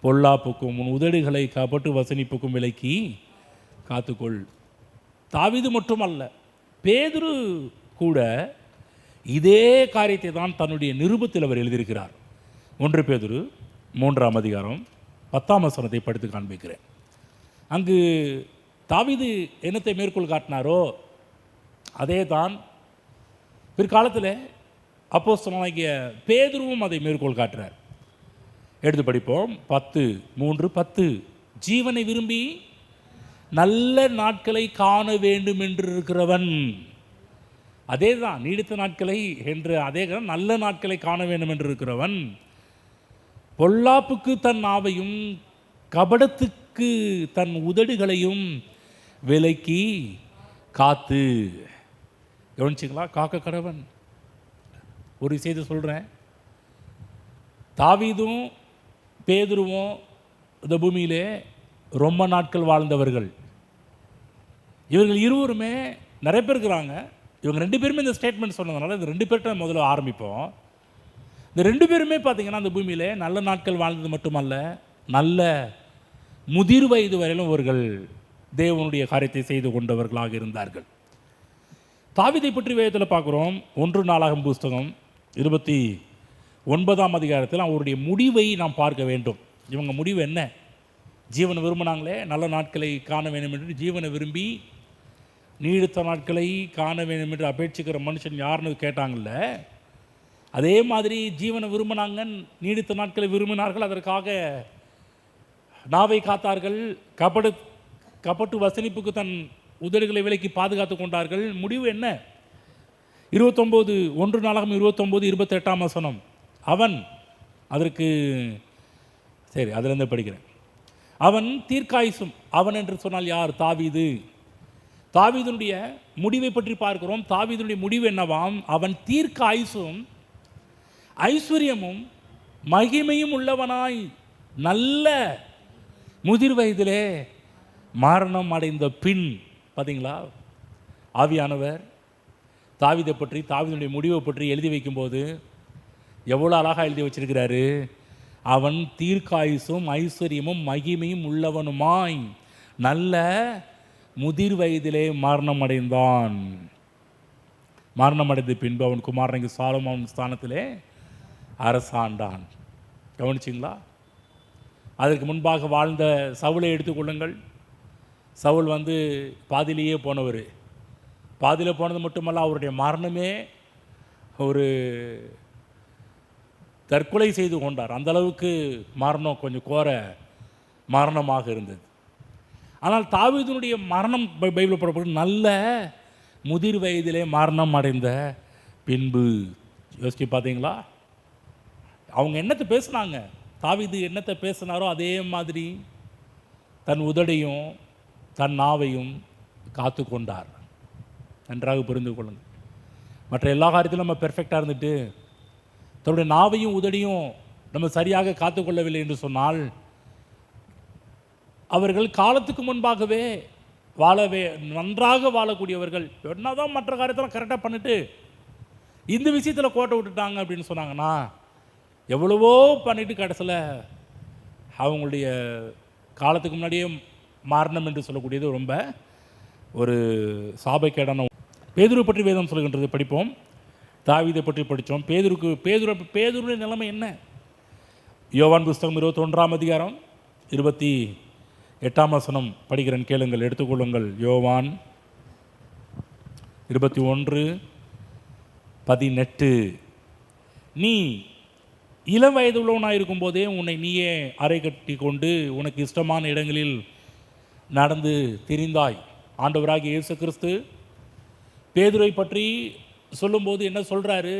பொல்லாப்புக்கும் உன் உதடுகளை கபட்டு வசனிப்புக்கும் விலக்கி காத்துக்கொள். தாவீது மட்டுமல்ல, பேதுரு கூட இதே காரியத்தை தான் தன்னுடைய நிருபத்தில் அவர் எழுதியிருக்கிறார். 1 பேதுரு 3ஆம் அதிகாரம் 10ஆம் வசனத்தை படித்து காண்பிக்கிறேன். அங்கு தாவீது என்னத்தை மேற்கோள் காட்டினாரோ அதே தான் பிற்காலத்தில் அப்போஸ்தலனாகிய பேதுருவும் அதை மேற்கோள் காட்டுறார். எடுத்து படிப்போம். 10:3-10. ஜீவனை விரும்பி நல்ல நாட்களை காண வேண்டும் என்று இருக்கிறவன், அதே தான் நீடித்த நாட்களை என்று, அதே நல்ல நாட்களை காண வேண்டும் என்று இருக்கிறவன் பொல்லாப்புக்கு தன் நாவையும் கபடத்துக்கு தன் உதடுகளையும் விலக்கி காத்து. கவனிச்சிங்களா? காக்க கடவன். ஒரு விஷயத்தை சொல்கிறேன். தாவீதும் பேதுருவும் இந்த பூமியிலே ரொம்ப நாட்கள் வாழ்ந்தவர்கள். இவர்கள் இருவருமே நிறைய பேர் இருக்கிறாங்க. இவங்க 2 பேருமே இந்த ஸ்டேட்மெண்ட் சொன்னதுனால இந்த 2 பேர்கிட்ட முதல்ல ஆரம்பிப்போம். இந்த 2 பேருமே பார்த்திங்கன்னா அந்த பூமியிலே நல்ல நாட்கள் வாழ்ந்தது மட்டுமல்ல, நல்ல முதிர் வயது வரையிலும் அவர்கள் தேவனுடைய காரியத்தை செய்து கொண்டவர்களாக இருந்தார்கள். தாவீதை பற்றி வேதத்தில் பார்க்குறோம். 1 நாளாகமம் புஸ்தகம் 29ஆம் அதிகாரத்தில் அவருடைய முடிவை நாம் பார்க்க வேண்டும். இவங்க முடிவு என்ன? ஜீவனை விரும்பினாங்களே, நல்ல நாட்களை காண வேண்டும் என்று ஜீவனை விரும்பி நீடித்த நாட்களை காண வேண்டும் என்று அபேட்சிக்கிற மனுஷன் யாருன்னு கேட்டாங்கல்ல, அதே மாதிரி ஜீவனை விரும்பினாங்க, நீடித்த நாட்களை விரும்பினார்கள், அதற்காக நாவை காத்தார்கள், கபட்டு வசனிப்புக்கு தன் உதடுகளை விலக்கி பாதுகாத்து கொண்டார்கள். முடிவு என்ன? 1 நாளாகமம் 29:28ஆம் வசனம். அவன் அதற்கு சரி, அதிலிருந்து படிக்கிறேன். அவன் தீர்க்காயுசும். அவன் என்று சொன்னால் யார்? தாவீது. தாவீதுடைய முடிவை பற்றி பார்க்கிறோம். தாவீதுடைய முடிவு என்னவாம்? அவன் தீர்க்காயுசும் ஐஸ்வர்யமும் மகிமையும் உள்ளவனாய் நல்ல முதிர் வயதிலே மரணம் அடைந்த பின். பார்த்தீங்களா? ஆவியானவர் தாவீதை பற்றி, தாவீதுடைய முடிவை பற்றி எழுதி வைக்கும்போது எவ்வளோ அழகாக எழுதி வச்சிருக்கிறாரு. அவன் தீர்க்காயுசும் ஐஸ்வர்யமும் மகிமையும் உள்ளவனுமாய் நல்ல முதிர் வயதிலே மரணம் அடைந்தான். மரணம் அடைந்த பின்பு அவன் குமாரனுக்கு சாலமோன் ஸ்தானத்திலே அரசாண்டான். கவனிச்சிங்களா? அதற்கு முன்பாக வாழ்ந்த சவுலை எடுத்துக்கொள்ளுங்கள். சவுல் பாதியிலேயே போனவர். பாதியில் போனது மட்டுமல்ல, அவருடைய மரணமே ஒரு தற்கொலை செய்து கொண்டார். அந்த அளவுக்கு மரணம் கொஞ்சம் கோர மரணமாக இருந்தது. ஆனால் தாவீதுனுடைய மரணம் பைபிளில் போடப்பட்டு நல்ல முதிர் வயதிலே மரணம் அடைந்த பின்பு. யோசிச்சு பார்த்தீங்களா? அவங்க என்னத்தை பேசுனாங்க? தாவீது என்னத்தை பேசினாரோ அதே மாதிரி தன் உதடையும் தன் நாவையும் காத்து கொண்டார். நன்றாக புரிந்து கொள்ளுங்கள். மற்ற எல்லா காரியத்திலும் நம்ம பெர்ஃபெக்டாக இருந்துட்டு தன்னுடைய நாவையும் உதடியும் நம்ம சரியாக காத்துக்கொள்ளவில்லை என்று சொன்னால் அவர்கள் காலத்துக்கு முன்பாகவே நன்றாக வாழக்கூடியவர்கள். என்னதான் மற்ற காரியத்தெல்லாம் கரெக்டாக பண்ணிட்டு இந்த விஷயத்தில் கோட்டை விட்டுட்டாங்க அப்படின்னு சொன்னாங்கன்னா, எவ்வளவோ பண்ணிட்டு கடைசியில் அவங்களுடைய காலத்துக்கு முன்னாடியே மரணம் என்று சொல்லக்கூடியது ரொம்ப ஒரு சாபக்கேடான. பேதுரு பற்றி வேதம் சொல்கின்றது. படிப்போம். தாவீதை பற்றி படித்தோம். பேதுருடைய நிலைமை என்ன? யோவான் புஸ்தகம் 21ஆம் அதிகாரம் 28ஆம் வசனம் படிக்கிறேன், கேளுங்கள், எடுத்துக்கொள்ளுங்கள். யோவான் 21:18. நீ இளம் வயது உள்ளவனாக இருக்கும்போதே உன்னை நீயே அறை கட்டி கொண்டு உனக்கு இஷ்டமான இடங்களில் நடந்து திரிந்தாய். ஆண்டவராகிய இயேசு கிறிஸ்து பேதுரை பற்றி சொல்லும்போது என்ன சொல்கிறாரு?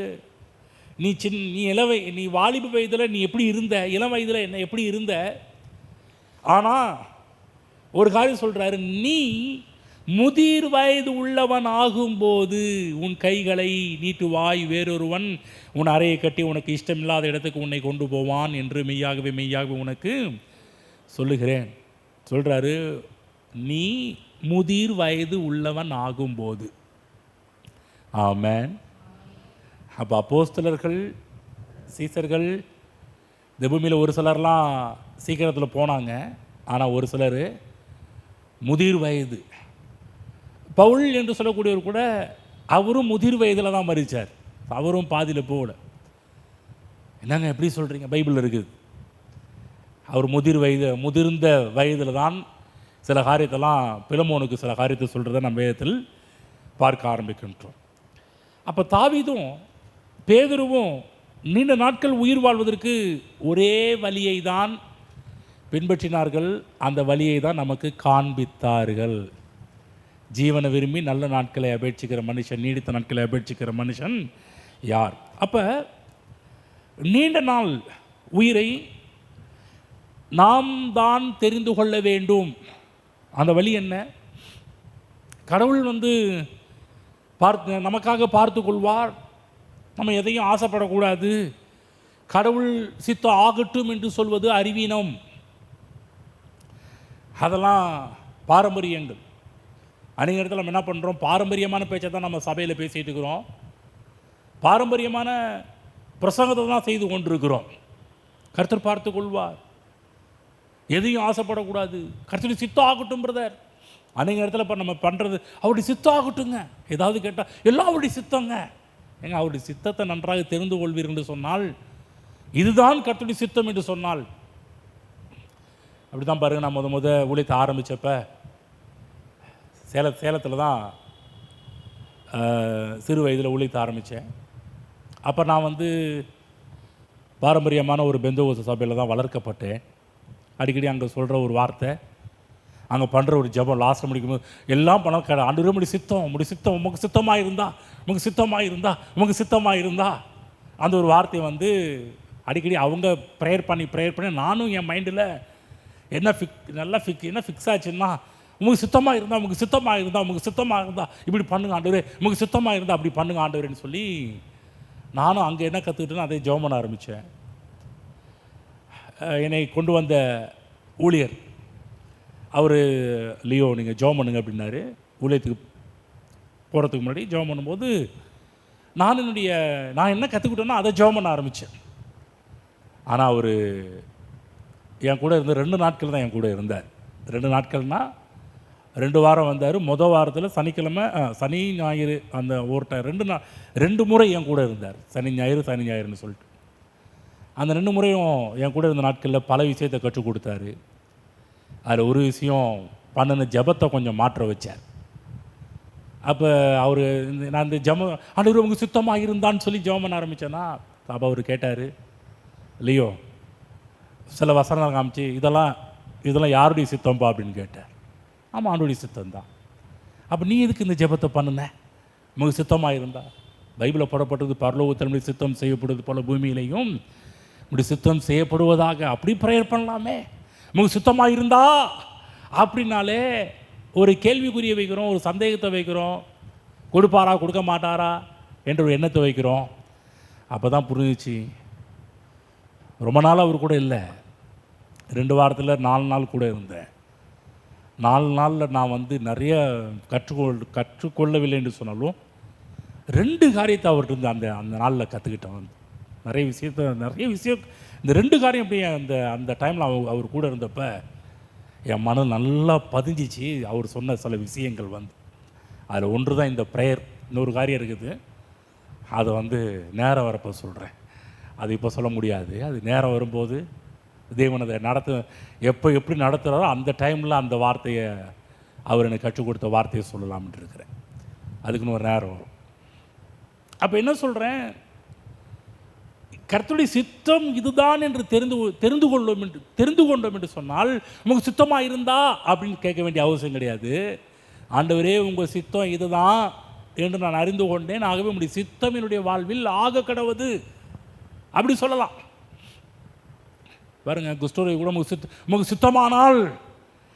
நீ வாலிப வயதில் நீ எப்படி இருந்த, இளம் வயதில் என்ன எப்படி இருந்த. ஆனால் ஒரு காரியம் சொல்கிறாரு, நீ முதிர் வயது உள்ளவன் ஆகும்போது உன் கைகளை நீட்டுவாய், வேறொருவன் உன் அறையை கட்டி உனக்கு இஷ்டமில்லாத இடத்துக்கு உன்னை கொண்டு போவான் என்று மெய்யாகவே உனக்கு சொல்லுகிறேன் சொல்கிறாரு. நீ முதிர் வயது உள்ளவன் ஆகும்போது. ஆமென். அப்போ அப்போஸ்தலர்கள், சீசர்கள் இந்த பூமியில் ஒரு சிலர்லாம் சீக்கிரத்தில் போனாங்க. ஆனால் ஒரு சிலர் முதிர் வயது பவுல் என்று சொல்லக்கூடியவர் கூட அவரும் முதிர் வயதில் தான் மரித்தார். அவரும் பாதியில் போகல. என்னங்க எப்படி சொல்கிறீங்க? பைபிளில் இருக்குது. அவர் முதிர்ந்த வயதில் தான் சில காரியத்தெல்லாம் பிலமோனுக்கு சில காரியத்தை சொல்கிறத நம்ம வேதத்தில் பார்க்க ஆரம்பிக்கின்றோம். அப்போ தாவீதும் பேதுருவும் நீண்ட நாட்கள் உயிர் வாழ்வதற்கு ஒரே வழியை தான் பின்பற்றினார்கள். அந்த வழியை தான் நமக்கு காண்பித்தார்கள். ஜீவனை விரும்பி நல்ல நாட்களை அபேட்சிக்கிற மனுஷன், நீடித்த நாட்களை அபேட்சிக்கிற மனுஷன் யார்? அப்போ நீண்ட நாள் உயிரை நாம் தான் தெரிந்து கொள்ள வேண்டும். அந்த வழி என்ன? கடவுள் நமக்காக பார்த்து கொள்வார். நம்ம எதையும் ஆசைப்படக்கூடாது. கடவுள் சித்தம் ஆகட்டும் என்று சொல்வது அறிவீனம். அதெல்லாம் பாரம்பரியங்கள். அநேக இடத்துல நம்ம என்ன பண்ணுறோம்? பாரம்பரியமான பேச்சை தான் நம்ம சபையில் பேசிகிட்டு இருக்கிறோம். பாரம்பரியமான பிரசங்கத்தை தான் செய்து கொண்டிருக்கிறோம். கர்த்தர் பார்த்து கொள்வார். எதையும் ஆசைப்படக்கூடாது. கர்த்தருடைய சித்தம் ஆகட்டும் பிரதர். அநேக இடத்துல இப்போ நம்ம பண்ணுறது அவருடைய சித்தம் ஆகட்டுங்க. ஏதாவது கேட்டால் எல்லாம் அவருடைய சித்தங்க. ஏங்க, அவருடைய சித்தத்தை நன்றாக தெரிந்து கொள்வீர்கள் என்று சொன்னால், இதுதான் கர்த்தருடைய சித்தம் என்று சொன்னால், அப்படி தான் பாருங்கள். நான் முத ஊழியத்தை ஆரம்பித்தப்போ சேலத்தில் தான் சிறு வயதில் ஊழியத்தை ஆரம்பித்தேன். அப்போ நான் பாரம்பரியமான ஒரு பெந்தகோஸ்து சபையில் தான் வளர்க்கப்பட்டேன். அடிக்கடி அங்கே சொல்கிற ஒரு வார்த்தை, அங்கே பண்ணுற ஒரு ஜெபம் லாஸ்ட்டில் முடிக்கும்போது எல்லாம் பண்ண ஆண்டவரே முடி சித்தம் உமக்கு சித்தமாக இருந்தா அந்த ஒரு வார்த்தையை அடிக்கடி அவங்க ப்ரேயர் பண்ணி நானும் என் மைண்டில் என்ன ஃபிக்ஸ் ஆச்சுன்னா, உங்களுக்கு சித்தமாக இருந்தா இப்படி பண்ணுங்க ஆண்டவரே, உங்களுக்கு சித்தமாக இருந்தால் அப்படி பண்ணுங்க ஆண்டவரேன்னு சொல்லி நானும் அங்கே என்ன கற்றுக்கிட்டேன்னு அதை ஜெபம் பண்ண ஆரம்பித்தேன். என்னை கொண்டு வந்த ஊழியர் அவர் லியோ, நீங்கள் ஜெபம் பண்ணுங்க அப்படின்னாரு. ஊழியத்துக்கு போகிறதுக்கு முன்னாடி ஜெபம் பண்ணும்போது நான் என்ன கற்றுக்கிட்டேன்னா அதை ஜெபம் பண்ண ஆரம்பித்தேன். ஆனால் அவர் என் கூட இருந்து 2 நாட்கள் தான் என் கூட இருந்தார். 2 நாட்கள்னால் 2 வாரம் வந்தார். மொதல் வாரத்தில் சனிக்கிழமை சனி ஞாயிறு அந்த ஒரு டைம் 2 முறை என் கூட இருந்தார். சனி ஞாயிறுன்னு சொல்லிட்டு அந்த 2 முறையும் என் கூட இருந்த நாட்களில் பல விஷயத்தை கற்றுக் கொடுத்தாரு. அதில் ஒரு விஷயம் பண்ணின ஜெபத்தை கொஞ்சம் மாற்ற வச்சார். அப்போ அவர் நான் இந்த ஆண்டவர் உங்களுக்கு சுத்தமாக இருந்தான்னு சொல்லி ஜெபம் பண்ண ஆரம்பித்தேன்னா, அப்போ அவர் கேட்டார், லியோ சில வசனங்கள் காமிச்சு இதெல்லாம் யாருடைய சித்தம்பா அப்படின்னு கேட்டார். ஆமாம், ஆண்டோடைய சித்தம் தான். அப்போ நீ எதுக்கு இந்த ஜெபத்தை பண்ணுன? உங்களுக்கு சித்தமாக இருந்தா, பைபிளில் போடப்பட்டது பரலோகத்தில் சித்தம் செய்யப்படுவது போல பூமியிலையும் இப்படி சித்தம் செய்யப்படுவதாக அப்படி ப்ரேயர் பண்ணலாமே. உங்களுக்கு சுத்தமாக இருந்தா அப்படின்னாலே ஒரு கேள்விக்குறியை வைக்கிறோம், ஒரு சந்தேகத்தை வைக்கிறோம். கொடுப்பாரா கொடுக்க மாட்டாரா என்ற ஒரு எண்ணத்தை வைக்கிறோம். அப்போ தான் புரிஞ்சிச்சு, ரொம்ப நாள் அவர் கூட இல்லை. 2 வாரத்தில் 4 நாள் கூட இருந்தேன். 4 நாளில் நான் நிறைய கற்றுக்கொள்ளவில்லை என்று சொன்னாலும் 2 காரியத்தை அவர்கிட்ட அந்த நாளில் கற்றுக்கிட்டேன். நிறைய விஷயம் இந்த 2 காரியம் அப்படியே அந்த டைமில் அவர் கூட இருந்தப்போ என் மனம் நல்லா பதிஞ்சிச்சு. அவர் சொன்ன சில விஷயங்கள் அதில் ஒன்று தான் இந்த ப்ரேயர். இன்னொரு காரியம் இருக்குது, அதை நேரம் வரப்போ சொல்கிறேன். அது இப்போ சொல்ல முடியாது. அது நேரம் வரும்போது தேவன் அதை எப்படி நடத்துகிறாரோ அந்த டைமில் அந்த வார்த்தையை அவர் எனக்கு கற்றுக் கொடுத்த வார்த்தையை சொல்லலாம்னு இருக்கிறேன். அதுக்குன்னு ஒரு நேரம் வரும். அப்போ என்ன சொல்கிறேன், கர்த்தருடைய சித்தம் இதுதான் என்று தெரிந்து கொண்டோம் என்று சொன்னால் உங்களுக்கு சித்தமாக இருந்தா அப்படின்னு கேட்க வேண்டிய அவசியம் கிடையாது. ஆண்டவரே உங்கள் சித்தம் இதுதான் என்று நான் அறிந்து கொண்டேன், ஆகவே உங்களுடைய சித்தம் என்னுடைய வாழ்வில் ஆக கடவுது அப்படி சொல்லலாம். பாருங்க, குஸ்டோரை கூட உங்களுக்கு சுத்தமானால்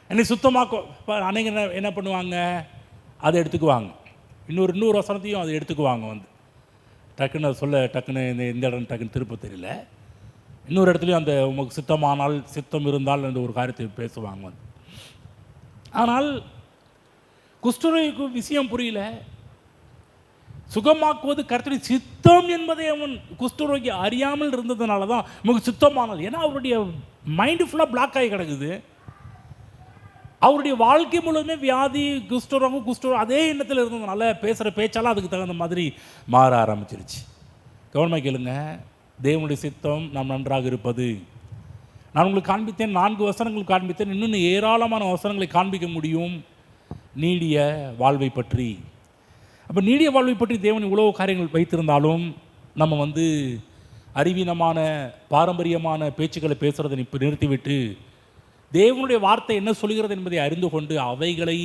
என்னை சுத்தமாக்க அன்னைக்கு என்ன பண்ணுவாங்க, அதை எடுத்துக்குவாங்க. இன்னொரு வசனத்தையும் அதை எடுத்துக்குவாங்க. டக்குன்னு இந்த இடம் டக்குன்னு திருப்ப தெரியல. இன்னொரு இடத்துலையும் அந்த உங்களுக்கு சித்தமானால் சித்தம் இருந்தால் என்ற ஒரு காரியத்தை பேசுவாங்க. ஆனால் குஷ்டரோகிக்கு விஷயம் புரியல. சுகமாக்குவது கர்த்தருடைய சித்தம் என்பதை அவன் குஷ்டரோகி அறியாமல் இருந்ததுனால தான் உங்களுக்கு சித்தமானால். ஏன்னா அவருடைய மைண்டு ஃபுல்லாக பிளாக் ஆகி கிடக்குது. அவருடைய வாழ்க்கை முழுவதுமே வியாதி, குஷ்டரோகம் அதே எண்ணத்தில் இருந்ததுனால பேசுகிற பேச்சாலாம் அதுக்கு தகுந்த மாதிரி மாற ஆரம்பிச்சிருச்சு. கவனமாக கேளுங்க, தேவனுடைய சித்தம் நாம் நன்றாக இருப்பது. நான் உங்களுக்கு காண்பித்தேன், 4 வசனங்கள் காண்பித்தேன், இன்னும் ஏராளமான வசனங்களை காண்பிக்க முடியும் நீடிய வாழ்வை பற்றி. அப்போ நீடிய வாழ்வை பற்றி தேவன் இவ்வளோ காரியங்கள் வைத்திருந்தாலும் நம்ம அறிவீனமான பாரம்பரியமான பேச்சுக்களை பேசுகிறதை இப்போ நிறுத்திவிட்டு தேவனுடைய வார்த்தை என்ன சொல்கிறது என்பதை அறிந்து கொண்டு அவைகளை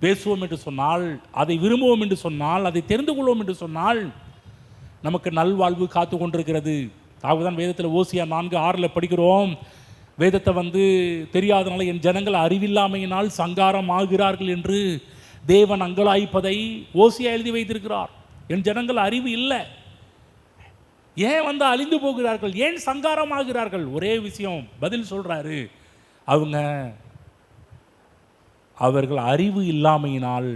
பேசுவோம் என்று சொன்னால், அதை விரும்புவோம் என்று சொன்னால், அதை தெரிந்து கொள்வோம் என்று சொன்னால் நமக்கு நல்வாழ்வு காத்து கொண்டிருக்கிறது. ஆகதான் வேதத்தில் ஓசியா 4:6 படிக்கிறோம், வேதத்தை தெரியாதனால என் ஜனங்கள் அறிவில்லாமையினால் சங்காரம் ஆகிறார்கள் என்று தேவன் அங்கலாய்ப்பதை ஓசியா எழுதி வைத்திருக்கிறார். என் ஜனங்கள் அறிவு இல்லை, ஏன் அழிந்து போகிறார்கள், ஏன் சங்காரம் ஆகிறார்கள்? ஒரே விஷயம் பதில் சொல்றாரு, அவர்கள் அறிவு இல்லாமையினால்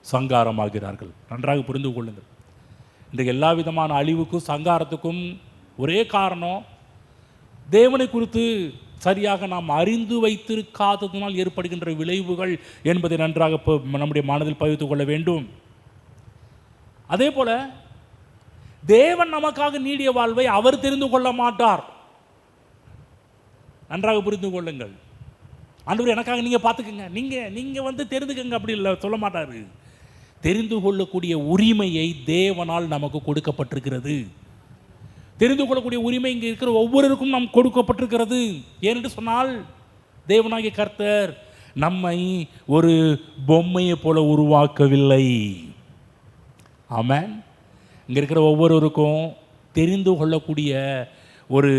சங்காரமாகிறார்கள். நன்றாக புரிந்து கொள்ளுங்கள். இன்றைக்கு எல்லா விதமான அழிவுக்கும் சங்காரத்துக்கும் ஒரே காரணம், தேவனை குறித்து சரியாக நாம் அறிந்து வைத்திருக்காததினால் ஏற்படுகின்ற விளைவுகள் என்பதை நன்றாக நம்முடைய மனதில் பதித்துக் கொள்ள வேண்டும். அதே போல தேவன் நமக்காக நீடிய வாழ்வை அவர் தெரிந்து கொள்ள மாட்டார். நன்றாக புரிந்து கொள்ளுங்கள். ஆண்டவர் எனக்காக நீங்கள் பார்த்துக்கங்க, நீங்கள் தெரிந்துக்கங்க அப்படி இல்லை சொல்ல மாட்டார். தெரிந்து கொள்ளக்கூடிய உரிமையை தேவனால் நமக்கு கொடுக்கப்பட்டிருக்கிறது. தெரிந்து கொள்ளக்கூடிய உரிமை இங்கே இருக்கிற ஒவ்வொருவருக்கும் நாம் கொடுக்கப்பட்டிருக்கிறது. ஏனென்று சொன்னால் தேவனாகிய கர்த்தர் நம்மை ஒரு பொம்மையை போல உருவாக்கவில்லை. ஆமென். இங்கே இருக்கிற ஒவ்வொருவருக்கும் தெரிந்து கொள்ளக்கூடிய ஒரு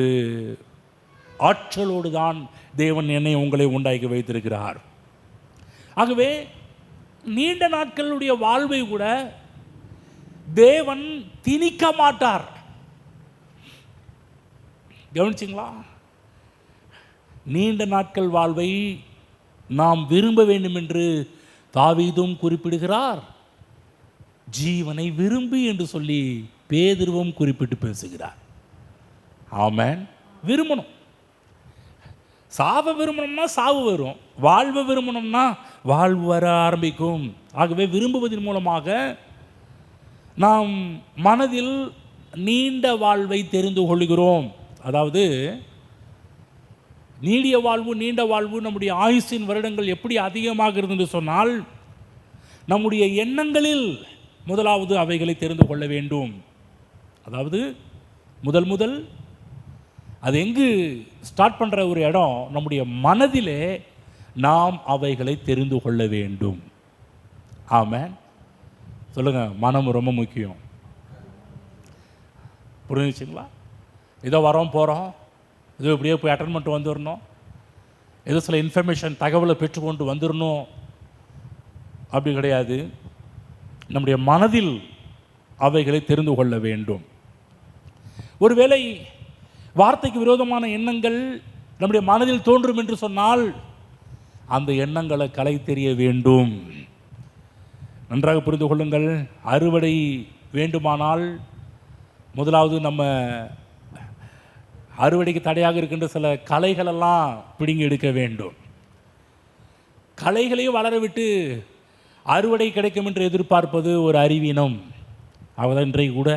ஆற்றலோடு தான் தேவன் என்னை உங்களை உண்டாக்கி வைத்திருக்கிறார். ஆகவே நீண்ட நாட்களுடைய வாழ்வை கூட தேவன் திணிக்க மாட்டார். கவனிச்சிங்களா? நீண்ட நாட்கள் வாழ்வை நாம் விரும்ப வேண்டும் என்று தாவீதும் குறிப்பிடுகிறார். ஜீவனை விரும்பு என்று சொல்லி பேதுருவும் குறிப்பிட்டு பேசுகிறார். ஆமென். விரும்பணும். சாவை விரும்பணும்னா சாவு வரும், வாழ்வை விரும்பணும்னா வாழ்வு வர ஆரம்பிக்கும். ஆகவே விரும்புவதன் மூலமாக நாம் மனதில் நீண்ட வாழ்வை தெரிந்து கொள்கிறோம். அதாவது நீடிய வாழ்வு, நீண்ட வாழ்வு, நம்முடைய ஆயுசின் வருடங்கள் எப்படி அதிகமாகிறது என்று சொன்னால் நம்முடைய எண்ணங்களில் முதலாவது அவைகளை தெரிந்து கொள்ள வேண்டும். அதாவது முதல் அது எங்கு ஸ்டார்ட் பண்ணுற ஒரு இடம், நம்முடைய மனதிலே நாம் அவைகளை தெரிந்து கொள்ள வேண்டும். ஆமென். சொல்லுங்கள், மனம் ரொம்ப முக்கியம். புரிஞ்சுச்சுங்களா? ஏதோ வரோம் போகிறோம், ஏதோ இப்படியே போய் அட்டன் பண்ணிட்டு வந்துடணும், ஏதோ சில இன்ஃபர்மேஷன் தகவலை பெற்றுக்கொண்டு வந்துடணும், அப்படி கிடையாது. நம்முடைய மனதில் அவைகளை தெரிந்து கொள்ள வேண்டும். ஒருவேளை வார்த்தைக்கு விரோதமான எண்ணங்கள் நம்முடைய மனதில் தோன்றும் என்று சொன்னால் அந்த எண்ணங்களை கலை தெரிய வேண்டும். நன்றாக புரிந்து கொள்ளுங்கள். அறுவடை வேண்டுமானால் முதலாவது நம்ம அறுவடைக்கு தடையாக இருக்கின்ற சில களைகளெல்லாம் பிடுங்கி எடுக்க வேண்டும். களைகளையும் வளர விட்டு அறுவடை கிடைக்கும் என்று எதிர்பார்ப்பது ஒரு அறிவீனம். அவதான் இன்றைக்கு கூட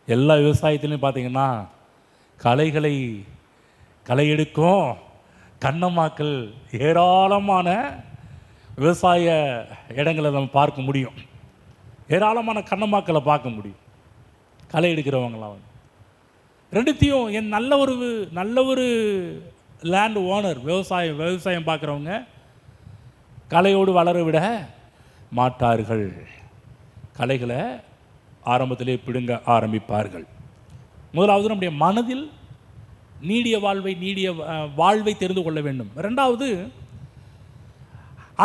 எல்லா விவசாயத்திலையும் பார்த்தீங்கன்னா களை எடுக்கும் கண்ணம்மாக்கள் ஏராளமான விவசாய இடங்களை நம்ம பார்க்க முடியும். ஏராளமான கண்ணம்மாக்களை பார்க்க முடியும். களை எடுக்கிறவங்களாம் ரெண்டுத்தையும் என் நல்ல ஒரு லேண்ட் ஓனர், விவசாயம் பார்க்குறவங்க களையோடு வளர விட மாட்டார்கள். களைகளை ஆரம்பத்திலே பிடுங்க ஆரம்பிப்பார்கள். முதலாவது நம்முடைய மனதில் நீடிய வாழ்வை தெரிந்து கொள்ள வேண்டும். இரண்டாவது,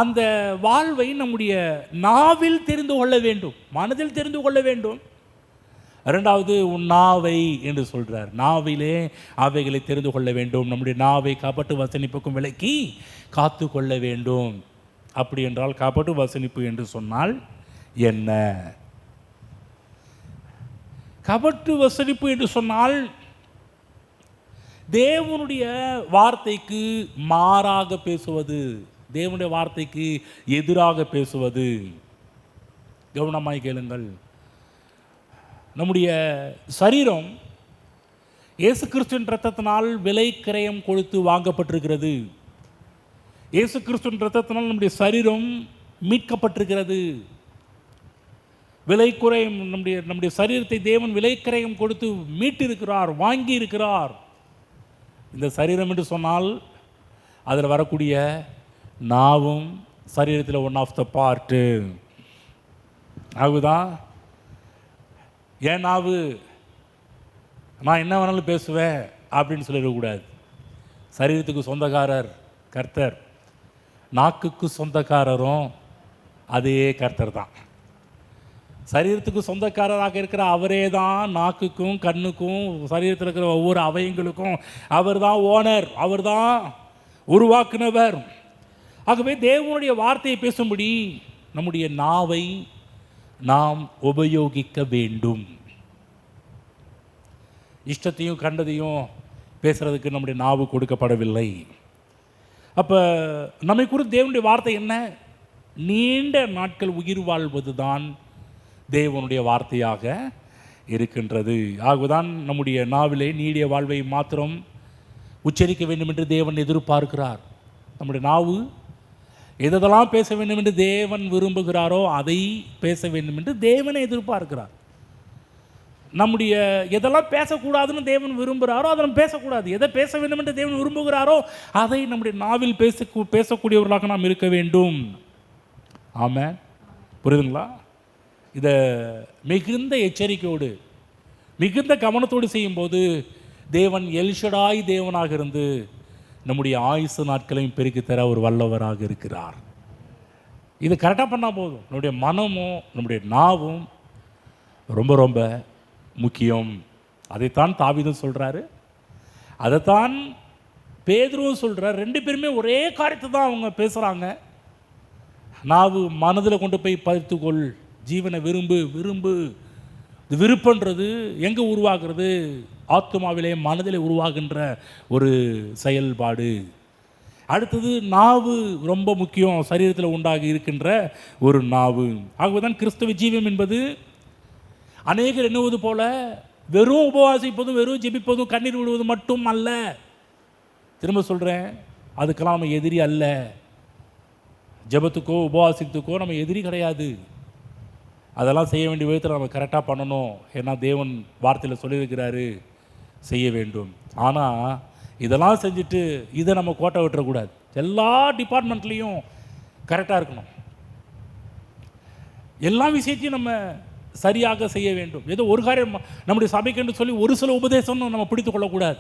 அந்த வாழ்வை நம்முடைய நாவில் தெரிந்து கொள்ள வேண்டும், மனதில் தெரிந்து கொள்ள வேண்டும். இரண்டாவது, உன் நாவை என்று சொல்கிறார். நாவிலே அவைகளை தெரிந்து கொள்ள வேண்டும். நம்முடைய நாவை கபட்டு வசனிப்புக்கும் விலக்கி காத்து கொள்ள வேண்டும். அப்படி என்றால் கபட்டு வசனிப்பு என்று சொன்னால் என்ன? கபட்டு வசனிப்பு என்று சொன்னால் தேவனுடைய வார்த்தைக்கு மாறாக பேசுவது. தேவனுடைய வார்த்தைக்கு எதிராக பேசுவது. கவனமாய் கேளுங்கள். நம்முடைய சரீரம் இயேசு கிறிஸ்துவின் இரத்தத்தினால் விலை கிரயம் கொடுத்து வாங்கப்பட்டிருக்கிறது. இயேசு கிறிஸ்துவின் இரத்தத்தினால் நம்முடைய சரீரம் மீட்கப்பட்டிருக்கிறது. விலை குறையும் நம்முடைய சரீரத்தை தேவன் விலை கிரயம் கொடுத்து மீட்டிருக்கிறார், வாங்கி இருக்கிறார். இந்த சரீரம் என்று சொன்னால் அதில் வரக்கூடிய நாவும் சரீரத்தில் ஒன் ஆஃப் த பார்ட்டு. நாவுதான். ஏன் நாவு நான் என்ன வேணாலும் பேசுவேன் அப்படின்னு சொல்லிடக்கூடாது. சரீரத்துக்கு சொந்தக்காரர் கர்த்தர், நாக்குக்கு சொந்தக்காரரும் அதே கர்த்தர் தான். சரீரத்துக்கு சொந்தக்காரராக இருக்கிற அவரே தான் நாக்குக்கும் கண்ணுக்கும் சரீரத்தில் இருக்கிற ஒவ்வொரு அவயங்களுக்கும் அவர் தான் ஓனர், அவர் தான் உருவாக்குனவர். ஆகவே தேவனுடைய வார்த்தையை பேசும்படி நம்முடைய நாவை நாம் உபயோகிக்க வேண்டும். இஷ்டத்தையும் கண்டதையும் பேசுகிறதுக்கு நம்முடைய நாவு கொடுக்கப்படவில்லை. அப்போ நம்மை குறித்து தேவனுடைய வார்த்தை என்ன? நீண்ட நாட்கள் உயிர் வாழ்வது தான் தேவனுடைய வார்த்தையாக இருக்கின்றது. ஆகவேதான் நம்முடைய நாவிலே நீடிய வாழ்வை மாத்திரம் உச்சரிக்க வேண்டும் என்று தேவன் எதிர்பார்க்கிறார். நம்முடைய நாவு எதெல்லாம் பேச வேண்டும் என்று தேவன் விரும்புகிறாரோ அதை பேச வேண்டும் என்று தேவனை எதிர்பார்க்கிறார். நம்முடைய எதெல்லாம் பேசக்கூடாதுன்னு தேவன் விரும்புகிறாரோ அதை நம்ம பேசக்கூடாது. எதை பேச வேண்டும் என்று தேவன் விரும்புகிறாரோ அதை நம்முடைய நாவில் பேசக்கூடியவர்களாக நாம் இருக்க வேண்டும். ஆமென். புரியுதுங்களா? இதை மிகுந்த எச்சரிக்கையோடு மிகுந்த கவனத்தோடு செய்யும்போது தேவன் எல்ஷடாய் தேவனாக இருந்து நம்முடைய ஆயுசு நாட்களையும் பெருக்கி தர ஒரு வல்லவராக இருக்கிறார். இது கரெக்டாக பண்ணால் போதும். நம்முடைய மனமும் நம்முடைய நாவும் ரொம்ப ரொம்ப முக்கியம். அதைத்தான் தாவீதும் சொல்கிறாரு, அதைத்தான் பேதுருவும் சொல்கிறார். ரெண்டு பேருமே ஒரே காரியத்தை தான் அவங்க பேசுகிறாங்க. நாவு மனதில் கொண்டு போய் பதித்துக்கொள், ஜீவனை விரும்பு. இது விருப்பன்றது எங்கே உருவாகிறது? ஆத்மாவிலே மனதிலே உருவாகின்ற ஒரு செயல்பாடு. அடுத்தது நாவு ரொம்ப முக்கியம், சரீரத்தில் உண்டாகி இருக்கின்ற ஒரு நாவு. ஆகவே தான் கிறிஸ்தவ ஜீவம் என்பது அநேகர் எண்ணுவது போல வெறும் உபவாசிப்பதும் வெறும் ஜெபிப்பதும் கண்ணீர் விடுவது மட்டும் அல்ல. திரும்ப சொல்கிறேன், அதுக்கெல்லாம் நம்ம எதிரி அல்ல. ஜெபத்துக்கோ உபவாசத்துக்கோ நம்ம எதிரி கிடையாது. அதெல்லாம் செய்ய வேண்டிய விதத்தில் நம்ம கரெக்டாக பண்ணணும். ஏன்னா தேவன் வார்த்தையில் சொல்லியிருக்கிறாரு செய்ய வேண்டும். ஆனால் இதெல்லாம் செஞ்சுட்டு இதை நம்ம கோட்டை விட்டுறக்கூடாது. எல்லா டிபார்ட்மெண்ட்லேயும் கரெக்டாக இருக்கணும். எல்லா விஷயத்தையும் நம்ம சரியாக செய்ய வேண்டும். ஏதோ ஒரு காரியம் நம்முடைய சபைக்குன்னு சொல்லி ஒரு சில உபதேசம் நம்ம பிடித்து கொள்ளக்கூடாது.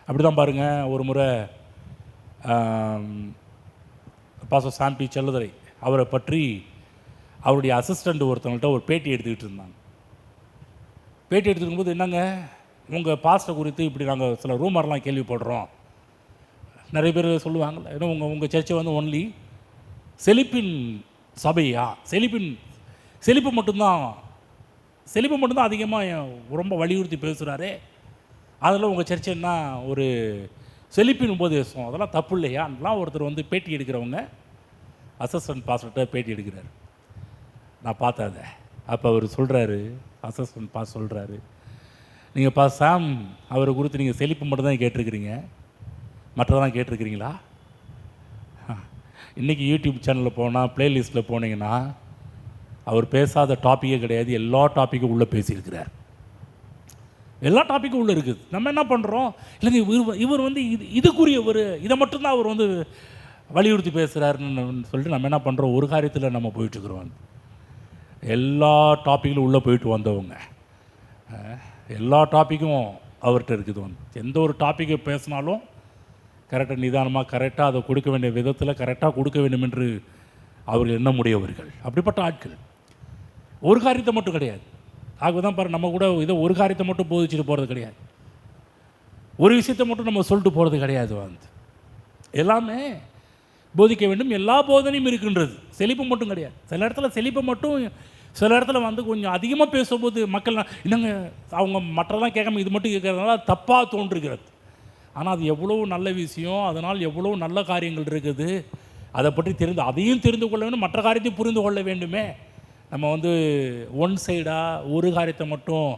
அப்படி தான் பாருங்கள், ஒரு முறை பாஸ்டர் சாம்பி செல்லதுரை அவரை பற்றி அவருடைய அசிஸ்டண்ட் ஒருத்தவங்கள்ட்ட ஒரு பேட்டி எடுத்துக்கிட்டு இருந்தாங்க. பேட்டி எடுத்துக்கும் போது, என்னங்க உங்கள் பாஸ்டர் குறித்து இப்படி நாங்கள் சில ரூமர்லாம் கேள்விப்படுறோம். நிறைய பேர் சொல்லுவாங்கள்ல, ஏன்னா உங்கள் சர்ச்சை வந்து ஒன்லி செழிப்பின் சபையா, செழிப்பு மட்டும்தான் அதிகமாக ரொம்ப வலியுறுத்தி பேசுகிறாரே, அதில் உங்கள் சர்ச்சைன்னா ஒரு செழிப்பின் உபதேசம், அதெல்லாம் தப்பு இல்லையான்லாம் ஒருத்தர் வந்து பேட்டி எடுக்கிறவங்க அசிஸ்டன்ட் பாஸ்டர்கிட்ட பேட்டி எடுக்கிறார். நான் பார்த்தேன் அதை. அப்போ அவர் சொல்கிறாரு, அசிஸ்டன்ட் பாஸ் சொல்கிறாரு, நீங்கள் சாம் அவரை குறித்து நீங்கள் செழிப்பு மட்டும் தான் கேட்டிருக்கிறீங்க, மற்றதெல்லாம் கேட்டிருக்கிறீங்களா? இன்றைக்கி யூடியூப் சேனலில் போனால் ப்ளேலிஸ்ட்டில் போனீங்கன்னா அவர் பேசாத டாப்பிக்கே கிடையாது. எல்லா டாப்பிக்கும் உள்ளே பேசியிருக்கிறார். எல்லா டாப்பிக்கும் உள்ளே இருக்குது. நம்ம என்ன பண்ணுறோம், இல்லைங்க இவர் வந்து இதுக்குரியவர், இதை மட்டும்தான் அவர் வந்து வலியுறுத்தி பேசுகிறாருன்னு சொல்லிட்டு நம்ம என்ன பண்ணுறோம், ஒரு காரியத்தில் நம்ம போயிட்டுருக்குறோம். எல்லா டாப்பிக்கிலும் உள்ளே போயிட்டு வந்தவங்க, எல்லா டாப்பிக்கும் அவர்கிட்ட இருக்குது. எந்த ஒரு டாப்பிக்கை பேசினாலும் கரெக்டாக நிதானமாக கரெக்டாக அதை கொடுக்க வேண்டிய விதத்தில் கரெக்டாக கொடுக்க வேண்டும் என்று அவர்கள் எண்ண முடியவர்கள். அப்படிப்பட்ட ஆட்கள். ஒரு காரியத்தை மட்டும் கிடையாது. ஆகவே தான் பாரு, நம்ம கூட இதை ஒரு காரியத்தை மட்டும் போதிச்சுட்டு போகிறது கிடையாது, ஒரு விஷயத்தை மட்டும் நம்ம சொல்லிட்டு போகிறது கிடையாது. எல்லாமே போதிக்க வேண்டும். எல்லா போதனையும் இருக்கின்றது. செழிப்பு மட்டும் கிடையாது. சில இடத்துல செழிப்பை மட்டும், சில இடத்துல வந்து கொஞ்சம் அதிகமாக பேசும்போது மக்கள் என்னங்க அவங்க மற்றெல்லாம் கேட்காம இது மட்டும் கேட்கறதுனால தப்பாக தோன்றுகிறது. ஆனால் அது எவ்வளோ நல்ல விஷயம், அதனால் எவ்வளோ நல்ல காரியங்கள் இருக்குது. அதை பற்றி அதையும் தெரிந்து கொள்ள வேண்டும், மற்ற காரியத்தையும் புரிந்து கொள்ள வேண்டுமே. நம்ம ஒன் சைடாக ஒரு காரியத்தை மட்டும்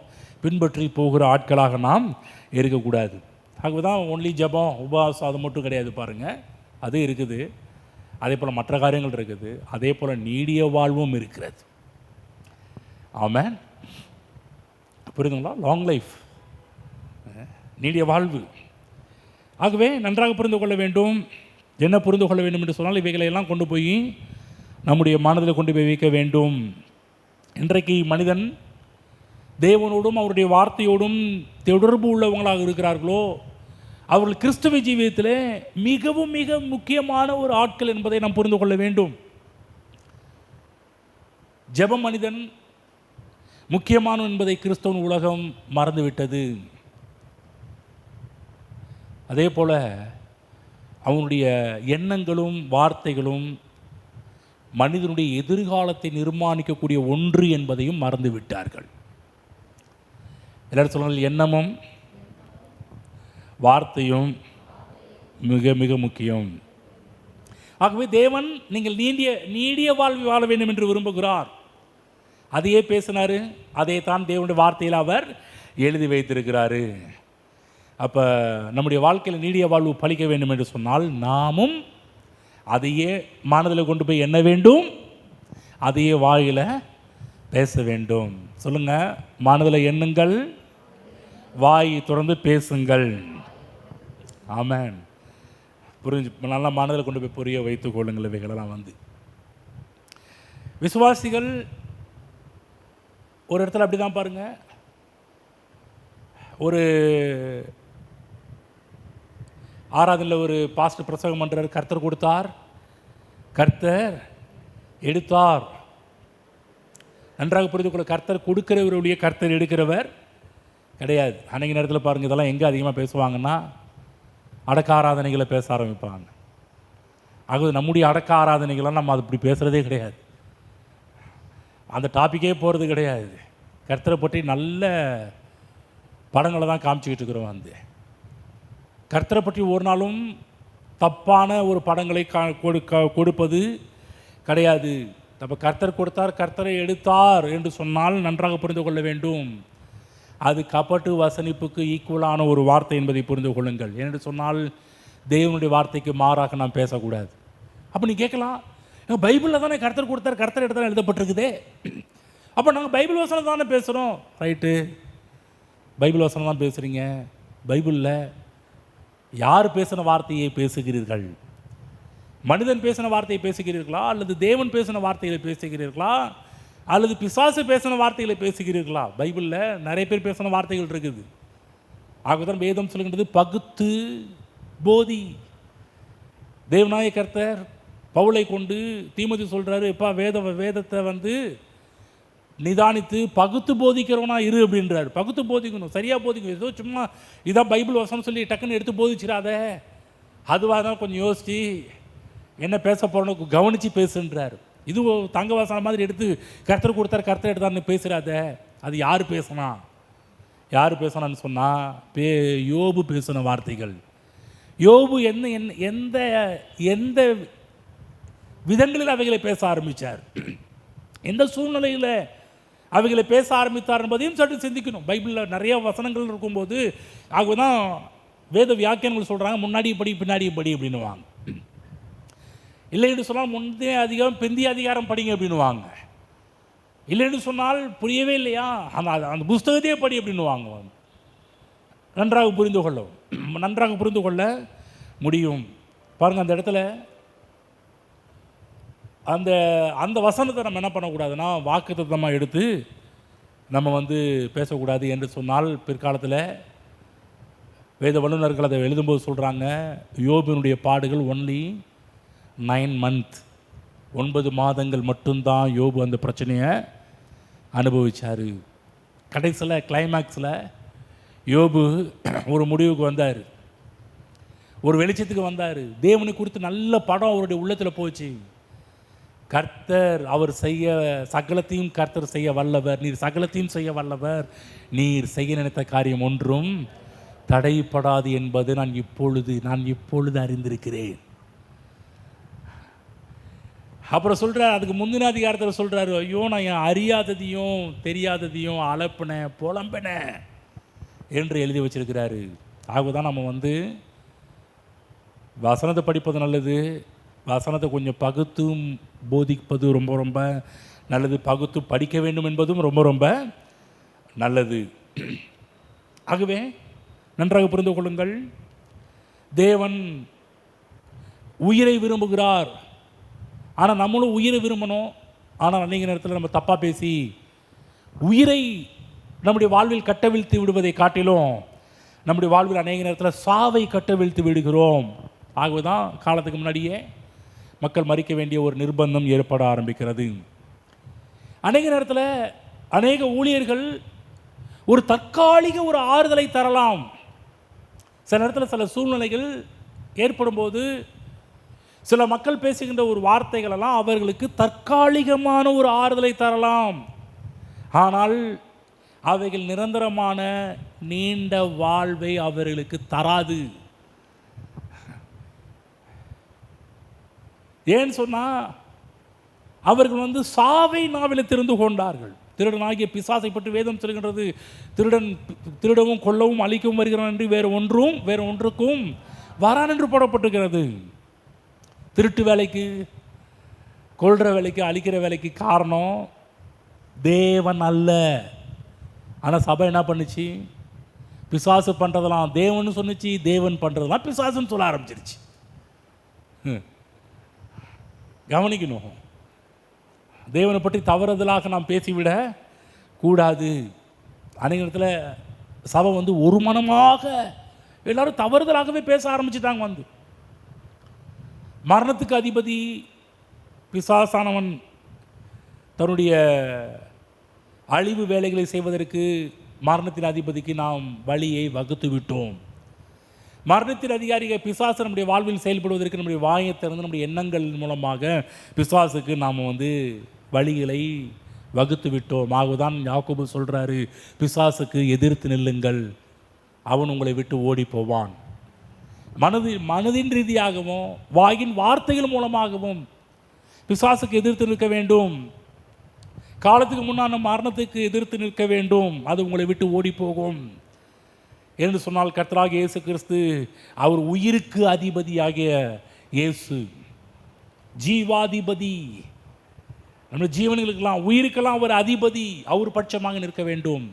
பின்பற்றி போகிற ஆட்களாக நாம் இருக்கக்கூடாது. ஆகவே தான் ஒன்லி ஜபம் உபவாசம் அது மட்டும் கிடையாது பாருங்கள், அது இருக்குது. அதே போல் மற்ற காரியங்கள் இருக்குது. அதே போல் நீடிய வாழ்வும் இருக்கிறது. ஆமென். புரியுதுங்களா? லாங் லைஃப், நீடிய வாழ்வு. ஆகவே நன்றாக புரிந்து கொள்ள வேண்டும். என்ன புரிந்து கொள்ள வேண்டும் என்று சொன்னால், இவைகளை எல்லாம் கொண்டு போய் நம்முடைய மனதில் கொண்டு போய் வைக்க வேண்டும். இன்றைக்கு மனிதன் தேவனோடும் அவருடைய வார்த்தையோடும் தொடர்பு உள்ளவங்களாக இருக்கிறார்களோ, அவர்கள் கிறிஸ்துவ ஜீவியத்தில் மிகவும் மிக முக்கியமான ஒரு ஆட்கள் என்பதை நாம் புரிந்து கொள்ள வேண்டும். ஜெப மனிதன் முக்கியமான என்பதை கிறிஸ்தவன் உலகம் மறந்துவிட்டது. அதே போல் அவனுடைய எண்ணங்களும் வார்த்தைகளும் மனிதனுடைய எதிர்காலத்தை நிர்மாணிக்கக்கூடிய ஒன்று என்பதையும் மறந்து விட்டார்கள். எல்லாரும் சொல்லுங்கள், எண்ணமும் வார்த்தையும் மிக மிக முக்கியம். ஆகவே தேவன் நீங்கள் நீடிய வாழ்வு வாழ வேண்டும் என்று விரும்புகிறார். அதையே பேசினார், அதை தான் தேவனுடைய வார்த்தையில் அவர் எழுதி வைத்திருக்கிறாரு. அப்போ நம்முடைய வாழ்க்கையில் நீடிய வாழ்வு பலிக்க வேண்டும் என்று சொன்னால் நாமும் அதையே மனதில் கொண்டு போய் எண்ண வேண்டும், அதையே வாயில பேச வேண்டும். சொல்லுங்கள், மனதில் எண்ணுங்கள், வாய் திறந்து பேசுங்கள். ஆமென். புரிஞ்சு நல்லா மனதில் கொண்டு போய் புரிய வைத்துக் கொள்ளுங்கள். இவைகளெல்லாம் விசுவாசிகள் ஒரு இடத்துல அப்படி தான் பாருங்கள். ஒரு ஆராதனையில் ஒரு பாஸ்டர் பிரசங்கம் பண்ணுறார், கர்த்தர் கொடுத்தார், கர்த்தர் எடுத்தார். நன்றாக புரிந்து கொள்ள, கர்த்தர் கொடுக்கிறவருடைய கர்த்தர் எடுக்கிறவர் கிடையாது. அன்றைக்கு நேரத்தில் பாருங்கள், இதெல்லாம் எங்கே அதிகமாக பேசுவாங்கன்னா அடக்க ஆராதனைகளை பேச ஆரம்பிப்பாங்க. ஆகவே நம்முடைய அடக்க ஆராதனைகள்லாம் நம்ம அது இப்படி பேசுகிறதே கிடையாது, அந்த டாப்பிக்கே போகிறது கிடையாது. கர்த்தரை பற்றி நல்ல படங்களை தான் காமிச்சிக்கிட்டு இருக்கிறோம். கர்த்தரை பற்றி ஒரு நாளும் தப்பான ஒரு படங்களை கொடுப்பது கிடையாது. அப்போ கர்த்தர் கொடுத்தார், கர்த்தரை எடுத்தார் என்று சொன்னால் நன்றாக புரிந்து கொள்ள வேண்டும், அது கபட்டு வசனிப்புக்கு ஈக்குவலான ஒரு வார்த்தை என்பதை புரிந்து கொள்ளுங்கள். என்று சொன்னால் தேவனுடைய வார்த்தைக்கு மாறாக நாம் பேசக்கூடாது. அப்போ நீ கேட்கலாம், பைபிளில் தானே கர்த்தர் கொடுத்தார், கர்த்தர் எடுத்தால் எழுதப்பட்டிருக்குதே, அப்போ நாங்கள் பைபிள் வசனம் தானே பேசுகிறோம். ரைட்டு, பைபிள் வசனம் தான் பேசுகிறீங்க. பைபிளில் யார் பேசின வார்த்தையை பேசுகிறீர்கள்? மனிதன் பேசின வார்த்தையை பேசுகிறீர்களா, அல்லது தேவன் பேசின வார்த்தைகளை பேசுகிறீர்களா, அல்லது பிசாசு பேசின வார்த்தைகளை பேசுகிறீர்களா? பைபிளில் நிறைய பேர் பேசின வார்த்தைகள் இருக்குது. ஆகதான் வேதம் சொல்லுகின்றது, பகுத்து போதி. தேவநாய கர்த்தர் பவுலை கொண்டு தீமோத்தேயு சொல்கிறாரு, எப்பா வேதத்தை நிதானித்து பகுத்து போதிக்கிறவனா இரு அப்படின்றார். பகுத்து போதிக்கணும், சரியாக போதிக்கணும். ஏதோ சும்மா இதான் பைபிள் வசனம் சொல்லி டக்குன்னு எடுத்து போதிச்சிடாத, அதுவாக தான் கொஞ்சம் யோசித்து என்ன பேச போகிறோன்னு கவனித்து பேசுன்றார். இது தங்க வசனம் மாதிரி எடுத்து கர்த்தர் கொடுத்தார், கர்த்தர் எடுத்தார்னு பேசுகிறாத. அது யார் பேசினா? யார் பேசினான்னு சொன்னால் யோபு பேசின வார்த்தைகள். யோபு எந்த எந்த விதங்களில் அவைகளை பேச ஆரம்பித்தார், எந்த சூழ்நிலையில் அவைகளை பேச ஆரம்பித்தார் என்பதையும் சற்று சிந்திக்கணும். பைபிளில் நிறைய வசனங்கள் இருக்கும்போது ஆகதான் வேத வியாக்கியானங்கள் சொல்கிறாங்க, முன்னாடி படி பின்னாடி படி அப்படின்னுவாங்க. இல்லைன்னு சொன்னால் முந்தைய அதிகாரம் பிந்திய அதிகாரம் படிங்க அப்படின்னுவாங்க. இல்லைன்னு சொன்னால் புரியவே இல்லையா, அந்த புஸ்தகத்தையே படி அப்படின்னுவாங்க. நன்றாக புரிந்து கொள்ள முடியும். பாருங்கள், அந்த இடத்துல அந்த வசனத்தை நம்ம என்ன பண்ணக்கூடாதுன்னா வாக்குத்தத்தமாக எடுத்து நம்ம பேசக்கூடாது என்று சொன்னால், பிற்காலத்தில் வேத வல்லுநர்கள் அதை எழுதும்போது சொல்கிறாங்க, யோபினுடைய பாடுகள் ஒன்லி 9 months, 9 மாதங்கள் மட்டும்தான் யோபு அந்த பிரச்சனையை அனுபவித்தார். கடைசியில் கிளைமேக்ஸில் யோபு ஒரு முடிவுக்கு வந்தார், ஒரு வெளிச்சத்துக்கு வந்தார். தேவனை குறித்து நல்ல படம் அவருடைய உள்ளத்தில் போச்சு. கர்த்தர் அவர் செய்ய சகலத்தையும் கர்த்தர் செய்ய வல்லவர், நீர் சகலத்தையும் செய்ய வல்லவர், நீர் செய்ய நினைத்த காரியம் ஒன்றும் தடைப்படாது என்பது நான் இப்பொழுது அறிந்திருக்கிறேன். அப்புறம் சொல்கிறார், அதுக்கு முந்தின அதிகாரத்தில் சொல்கிறாரு, ஐயோ நான் என் அறியாததையும் தெரியாததையும் அலப்பினேன் புலம்பினேன் என்று எழுதி வச்சிருக்கிறாரு. ஆகதான் நம்ம வசனத்தை படிப்பது நல்லது, வசனத்தை கொஞ்சம் பகுத்தும் போதிப்பது ரொம்ப ரொம்ப நல்லது, பகுத்து படிக்க வேண்டும் என்பதும் ரொம்ப ரொம்ப நல்லது. ஆகவே நன்றாக புரிந்து கொள்ளுங்கள், தேவன் உயிரை விரும்புகிறார். ஆனால் நம்மளும் உயிரை விரும்பணும். ஆனால் அநேக நேரத்தில் நம்ம தப்பாக பேசி உயிரை நம்முடைய வாழ்வில் கட்டவிழ்த்து விடுவதை காட்டிலும் நம்முடைய வாழ்வில் அநேக நேரத்தில் சாவை கட்டவிழ்த்து விடுகிறோம். ஆகவே தான் காலத்துக்கு முன்னாடியே மக்கள் மறிக்க வேண்டிய ஒரு நிர்பந்தம் ஏற்பட ஆரம்பிக்கிறது. அநேக நேரத்தில் அநேக ஊழியர்கள் ஒரு தற்காலிக ஒரு ஆறுதலை தரலாம். சில நேரத்தில் சில சூழ்நிலைகள் ஏற்படும் போது சில மக்கள் பேசுகின்ற ஒரு வார்த்தைகளெல்லாம் அவர்களுக்கு தற்காலிகமான ஒரு ஆறுதலை தரலாம். ஆனால் அவைகள் நிரந்தரமான நீண்ட வாழ்வை அவர்களுக்கு தராது. ஏன்னு சொன்னால் அவர்கள் சாவை நாவில் திறந்து கொண்டார்கள். திருடனாகிய பிசாசை பற்றி வேதம் சொல்கின்றது, திருடவும் கொல்லவும் அழிக்கவும் வருகிறான் என்று வேறு ஒன்றுக்கும் வரான் என்று போடப்பட்டிருக்கிறது. திருட்டு வேலைக்கு, கொல்ற வேலைக்கு, அழிக்கிற வேலைக்கு காரணம் தேவன் அல்ல. ஆனால் சபை என்ன பண்ணுச்சு? பிசாசு பண்ணுறதெல்லாம் தேவன் சொன்னிச்சு, தேவன் பண்ணுறதெல்லாம் பிசாசுன்னு சொல்ல ஆரம்பிச்சிருச்சு. கவனிக்கணும், தேவனை பற்றி தவறுதலாக நாம் பேசிவிட கூடாது. அநேக இடத்துல சபை ஒரு மனமாக எல்லாரும் தவறுதலாகவே பேச ஆரம்பிச்சுட்டாங்க. மரணத்துக்கு அதிபதி பிசாசானவன் தன்னுடைய அழிவு வேலைகளை செய்வதற்கு மரணத்தின் அதிபதிக்கு நாம் வழியை வகுத்து விட்டோம். மரணத்தின் அதிகாரிகள் பிசாசு நம்முடைய வாழ்வில் செயல்படுவதற்கு நம்முடைய வாயை திறந்து நம்முடைய எண்ணங்கள் மூலமாக பிசாசுக்கு நாம் வழிகளை வகுத்து விட்டோம். ஆகதான் யாக்கோபு சொல்கிறாரு, பிசாசுக்கு எதிர்த்து நில்லுங்கள், அவன் உங்களை விட்டு ஓடி போவான். மனதின் ரீதியாகவும் வாயின் வார்த்தைகள் மூலமாகவும் பிசாசுக்கு எதிர்த்து நிற்க வேண்டும். காலத்துக்கு முன்னான மரணத்துக்கு எதிர்த்து நிற்க வேண்டும், அது உங்களை விட்டு ஓடி போகும் என்று சொன்னால் கர்த்தராகிய இயேசு கிறிஸ்து அவர் உயிருக்கு அதிபதியாகிய இயேசு, ஜீவாதிபதி, நம்ம ஜீவன்களுக்கெல்லாம் உயிருக்கெல்லாம் அவர் அதிபதி, அவர் பட்சமாக நிற்க வேண்டும்.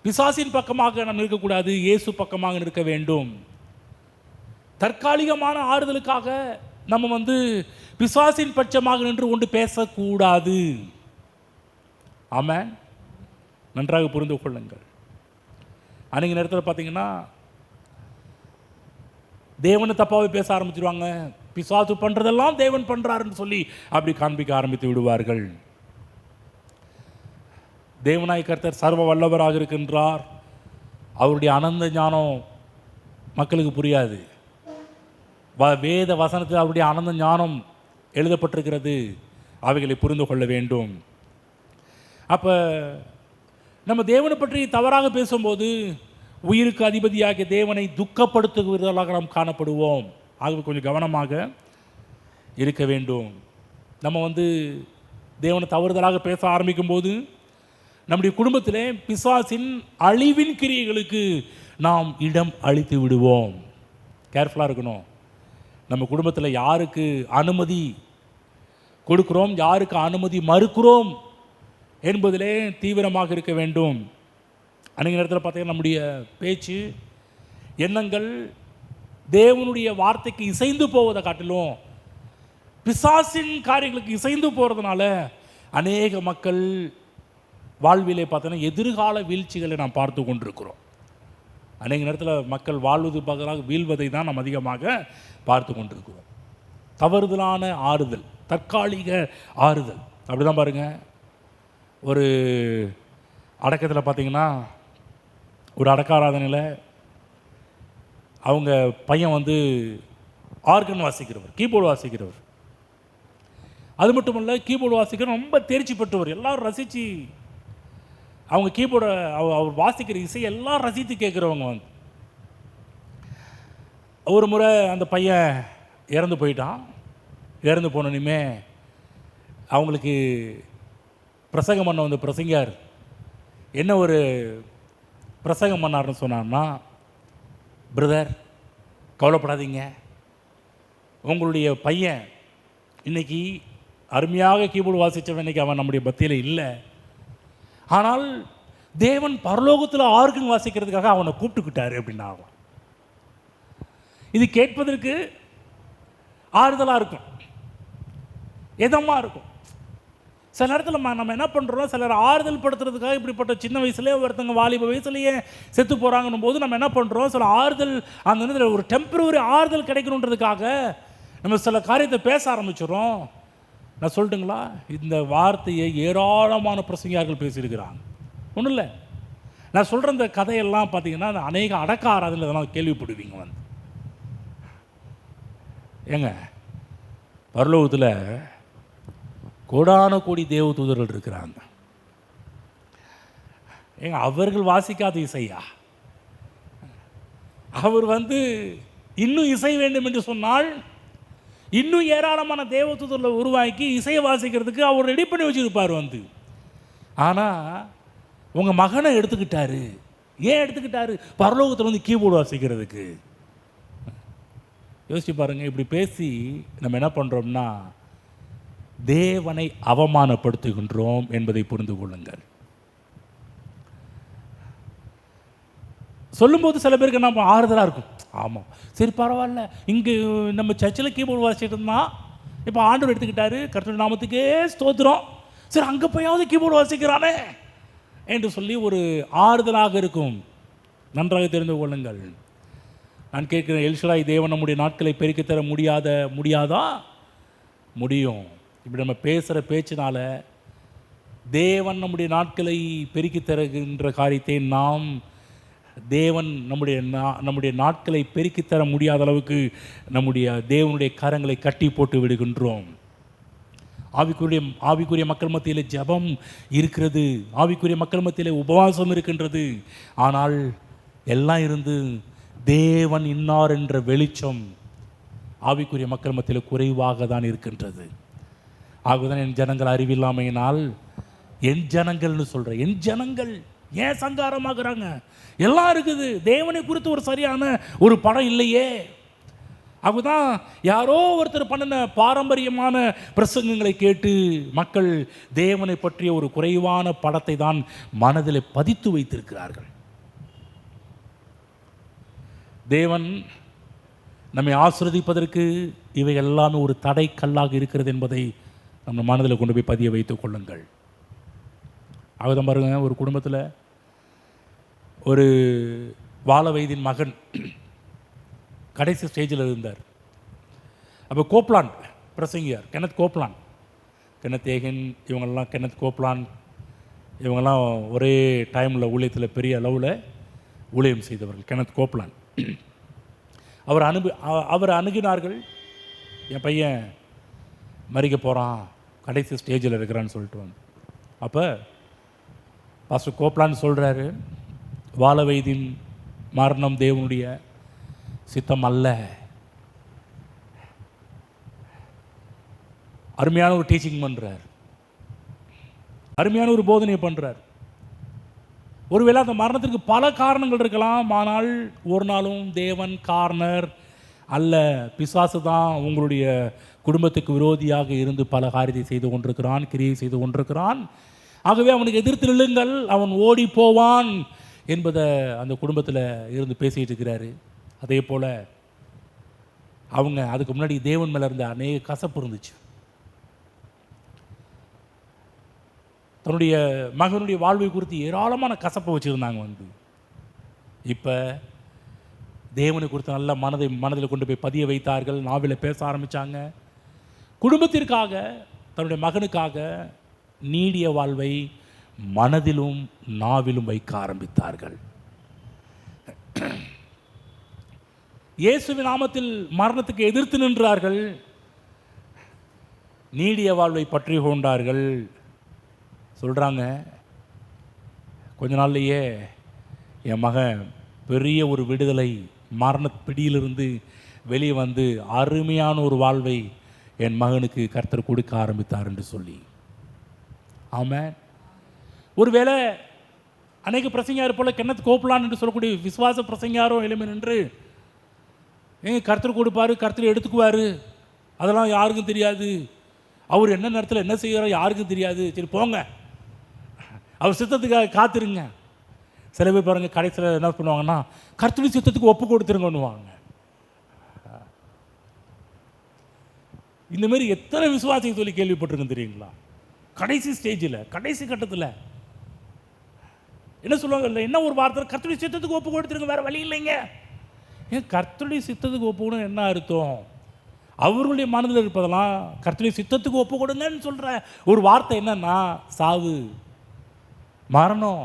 பிசாசின் பக்கமாக நாம் நிற்கக்கூடாது, இயேசு பக்கமாக நிற்க வேண்டும். தற்காலிகமான ஆறுதலுக்காக நம்ம பிசாசின் பட்சமாக நின்று கொண்டு பேசக்கூடாது. ஆமென். நன்றாக புரிந்து கொள்ளுங்கள். அன்றைய நேரத்தில் பார்த்தீங்கன்னா தேவனை தப்பாகவே பேச ஆரம்பிச்சிருவாங்க. பிசாசு பண்ணுறதெல்லாம் தேவன் பண்ணுறாருன்னு சொல்லி அப்படி காண்பிக்க ஆரம்பித்து விடுவார்கள். தேவனாய் கர்த்தர் சர்வ வல்லவராக இருக்கின்றார். அவருடைய அனந்த ஞானம் மக்களுக்கு புரியாது. வேத வசனத்தில் அவருடைய அனந்த ஞானம் எழுதப்பட்டிருக்கிறது, அவைகளை புரிந்து கொள்ள வேண்டும். அப்போ நம்ம தேவனை பற்றி தவறாக பேசும்போது உயிருக்கு அதிபதியாகிய தேவனை துக்கப்படுத்துகிறவர்களாக நாம் காணப்படுவோம். ஆகவே கொஞ்சம் கவனமாக இருக்க வேண்டும். நம்ம தேவனை தவறுதலாக பேச ஆரம்பிக்கும் போது நம்முடைய குடும்பத்திலே பிசாசின் அழிவின் கிரியைகளுக்கு நாம் இடம் அளித்து விடுவோம். கேர்ஃபுல்லாக இருக்கணும். நம்ம குடும்பத்தில் யாருக்கு அனுமதி கொடுக்கிறோம், யாருக்கு அனுமதி மறுக்கிறோம் என்பதிலே தீவிரமாக இருக்க வேண்டும். அன்றைய நேரத்தில் பார்த்தீங்கன்னா நம்முடைய பேச்சு, எண்ணங்கள் தேவனுடைய வார்த்தைக்கு இசைந்து போவதை காட்டிலும் பிசாசின் காரியங்களுக்கு இசைந்து போகிறதுனால அநேக மக்கள் வாழ்விலே பார்த்தீங்கன்னா எதிர்கால வீழ்ச்சிகளை நாம் பார்த்து கொண்டிருக்கிறோம். அநேக நேரத்தில் மக்கள் வாழ்வது பகலாக வீழ்வதை தான் நாம் அதிகமாக பார்த்து கொண்டிருக்கிறோம். தவறுதலான ஆறுதல், தற்காலிக ஆறுதல். அப்படி தான் பாருங்கள், ஒரு அடக்கத்தில் பார்த்தீங்கன்னா ஒரு அடக்காராதனையில் அவங்க பையன் ஆர்கன் வாசிக்கிறவர், கீபோர்டு வாசிக்கிறவர். அது மட்டும் இல்லை, கீபோர்டு வாசிக்கிறவர் ரொம்ப தேர்ச்சி பெற்றவர். எல்லோரும் ரசித்து அவங்க கீபோர்டை அவர் வாசிக்கிற இசை எல்லாம் ரசித்து கேட்குறவங்க. ஒரு முறை அந்த பையன் இறந்து போயிட்டான். இறந்து போனோன்னுமே அவங்களுக்கு பிரசங்கம் பண்ண வந்த பிரசங்கியார் என்ன ஒரு பிரசங்கம் பண்ணார்னு சொன்னார்னா, பிரதர் கவலைப்படாதீங்க, உங்களுடைய பையன் இன்னைக்கு அருமையாக கீபோர்டு வாசித்தவன் இன்னைக்கு அவன் நம்முடைய பக்தியில் இல்லை, ஆனால் தேவன் பரலோகத்தில் ஆர்கன் வாசிக்கிறதுக்காக அவனை கூப்பிட்டுக்கிட்டாரு அப்படின்னாகலாம். இது கேட்பதற்கு ஆறுதலாக இருக்கும், எதமாக இருக்கும். சில நேரத்தில் நம்ம என்ன பண்ணுறோம், சிலர் ஆறுதல் படுத்துறதுக்காக இப்படிப்பட்ட சின்ன வயசுலேயே ஒருத்தங்க வாலிப வயசுலேயே செத்து போகிறாங்கன்னும் போது நம்ம என்ன பண்ணுறோம், சில ஆறுதல் அந்த நேரத்தில் ஒரு டெம்பரவரி ஆறுதல் கிடைக்கணுன்றதுக்காக நம்ம சில காரியத்தை பேச ஆரம்பிச்சிடும். நான் சொல்லட்டுங்களா, இந்த வார்த்தையை ஏராளமான பிரசங்கியார்கள் பேசியிருக்கிறாங்க. ஒன்றும் இல்லை, நான் சொல்கிற இந்த கதையெல்லாம் பார்த்தீங்கன்னா அநேக அடக்க ஆராதனை இதெல்லாம் கேள்விப்படுவீங்க. வந்து ஏங்க பரலோகத்தில் கோடான கோடி தேவ தூதர்கள் இருக்கிறாங்க. ஏங்க அவர்கள் வாசிக்காத இசையா? அவர் வந்து இன்னும் இசை வேண்டும் என்று சொன்னால் இன்னும் ஏராளமான தேவ தூதர்களை உருவாக்கி இசையை வாசிக்கிறதுக்கு அவர் ரெடி பண்ணி வச்சுருப்பார் வந்து. ஆனால் உங்கள் மகனை எடுத்துக்கிட்டாரு. ஏன் எடுத்துக்கிட்டாரு? பரலோகத்தில் வந்து கீபோர்டு வாசிக்கிறதுக்கு. யோசிச்சு பாருங்கள். இப்படி பேசி நம்ம என்ன பண்ணுறோம்னா தேவனை அவமானப்படுத்துகின்றோம் என்பதை புரிந்து கொள்ளுங்கள். சொல்லும்போது சில பேருக்கு நம்ம ஆறுதலாக இருக்கும். ஆமாம், சரி பரவாயில்ல, இங்கே நம்ம சர்ச்சில் கீபோர்டு வாசிச்சுட்டு இருந்தால் இப்போ ஆண்டவர் எடுத்துக்கிட்டாரு, கர்த்தருடைய நாமத்துக்கே ஸ்தோத்திரம், சரி அங்கே போயாவது கீபோர்டு வாசிக்கிறானே என்று சொல்லி ஒரு ஆறுதலாக இருக்கும். நன்றாக தெரிந்து கொள்ளுங்கள். நான் கேட்கிறேன், எல்ஷடாய் தேவன் நம்முடைய நாட்களை பெருக்கித் தர முடியாதா? முடியும். இப்படி நம்ம பேசுகிற பேச்சினால தேவன் நம்முடைய நாட்களை பெருக்கித் தருகின்ற காரியத்தை நாம் தேவன் நம்முடைய நாட்களை பெருக்கித் தர முடியாத அளவுக்கு நம்முடைய தேவனுடைய கரங்களை கட்டி போட்டு விடுகின்றோம். ஆவிக்குரிய மக்கள் மத்தியில் ஜெபம் இருக்கிறது, ஆவிக்குரிய மக்கள் மத்தியில் உபவாசம் இருக்கின்றது. ஆனால் எல்லாம் இருந்து தேவன் இன்னார் என்ற வெளிச்சம் ஆவிக்குரிய மக்கள் மத்தியில் குறைவாக தான் இருக்கின்றது. ஆகதான் என் ஜனங்கள் அறிவில்லாமையினால், என் ஜனங்கள்னு சொல்கிறேன், என் ஜனங்கள் ஏன் சங்காரமாகறாங்க? எல்லாம் இருக்குது, தேவனை குறித்து ஒரு சரியான ஒரு படம் இல்லையே. அதுதான் யாரோ ஒருத்தர் பண்ணின பாரம்பரியமான பிரசங்கங்களை கேட்டு மக்கள் தேவனை பற்றிய ஒரு குறைவான படத்தை தான் மனதில் பதித்து வைத்திருக்கிறார்கள். தேவன் நம்மை ஆசீர்வதிப்பதற்கு இவை எல்லாமே ஒரு தடை கல்லாக இருக்கிறது என்பதை நம்ம மனதில் கொண்டு போய் பதிய வைத்துக் கொள்ளுங்கள். அதுதான் பாருங்க, ஒரு குடும்பத்தில் ஒரு வாழ வயதின் மகன் கடைசி ஸ்டேஜில் இருந்தார். அப்போ கோப்லான் பிரசங்கியார், கென்னத் ஏகன் இவங்கெல்லாம், கென்னத் கோப்லான் இவங்கெல்லாம் ஒரே டைமில் ஊழியத்தில் பெரிய அளவில் ஊழியம் செய்தவர்கள். கென்னத் கோப்லான் அவர் அணுகினார்கள். என் பையன் மறிக்க போகிறான், கடைசி ஸ்டேஜில் இருக்கிறான்னு சொல்லிட்டு வந்து. அப்போ பாஸ்டர் கோப்லான் சொல்கிறாரு, வாழ வயதின் மரணம் தேவனுடைய சித்தம் அல்ல. அருமையான ஒரு டீச்சிங் பண்ணுறார், அருமையான ஒரு போதனை பண்ணுறார். ஒருவேளை அந்த மரணத்திற்கு பல காரணங்கள் இருக்கலாம், ஆனால் ஒரு நாளும் தேவன் காரணர் அல்ல. பிசாசு தான் உங்களுடைய குடும்பத்துக்கு விரோதியாக இருந்து பல காரியத்தை செய்து கொண்டிருக்கிறான், கிரியை செய்து கொண்டிருக்கிறான். ஆகவே அவனுக்கு எதிர்த்து நில்லுங்கள், அவன் ஓடி போவான் என்பதை அந்த குடும்பத்தில் இருந்து பேசிகிட்டு இருக்கிறாரு. அதே போல் அவங்க அதுக்கு முன்னாடி தேவன் மேலே இருந்த அநேக கசப்பு இருந்துச்சு. தன்னுடைய மகனுடைய வாழ்வை குறித்து ஏராளமான கசப்பை வச்சுருந்தாங்க. வந்து இப்போ தேவனை குறித்து நல்ல மனதில் கொண்டு போய் பதிய வைத்தார்கள், நாவில் பேச ஆரம்பித்தாங்க. குடும்பத்திற்காக, தன்னுடைய மகனுக்காக நீடிய வாழ்வை மனதிலும் நாவிலும் வைக்க ஆரம்பித்தார்கள். இயேசுவின் நாமத்தில் மரணத்துக்கு எதிர்த்து நின்றார்கள், நீடிய வாழ்வை பற்றி கொண்டார்கள். சொல்கிறாங்க, கொஞ்ச நாள்லையே என் மகன் பெரிய ஒரு விடுதலை, மரண பிடியிலிருந்து வெளியே வந்து அருமையான ஒரு வாழ்வை என் மகனுக்கு கர்த்தர் கொடுக்க ஆரம்பித்தார் என்று சொல்லி. ஆமென். ஒருவேளை அநேக பிரசங்கியார் போல கென்னத் கோப்லான் என்று சொல்லக்கூடிய விசுவாச பிரசங்கியாரோ எளிமை நின்று கர்த்தர் கொடுப்பாரு, கர்த்தர் எடுத்துக்குவார், அதெல்லாம் யாருக்கும் தெரியாது, அவர் என்ன நேரத்தில் என்ன செய்கிறாரோ யாருக்கும் தெரியாது, சரி போங்க, அவர் சித்தத்துக்காக காத்துருங்க. சில பேர் பாருங்கள், கடைசியில் என்ன பண்ணுவாங்கன்னா கர்த்தருடைய சித்தத்துக்கு ஒப்பு கொடுத்துருங்கன்னுவாங்க. இந்தமாரி எத்தனை விசுவாசியை சொல்லி கேள்விப்பட்டிருக்கேன் தெரியுங்களா? கடைசி ஸ்டேஜில், கடைசி கட்டத்தில் என்ன சொல்லுவாங்க, இல்லை என்ன ஒரு வார்த்தை, கர்த்தருடைய சித்தத்துக்கு ஒப்பு கொடுத்துருங்க, வேறு வழி இல்லைங்க. ஏன் கர்த்தருடைய சித்தத்துக்கு ஒப்புக்கணும் என்ன அர்த்தம்? அவர்களுடைய மனதில் இருப்பதெல்லாம் கர்த்தருடைய சித்தத்துக்கு ஒப்பு கொடுங்கன்னு சொல்கிற ஒரு வார்த்தை என்னன்னா சாவு, மரணம்.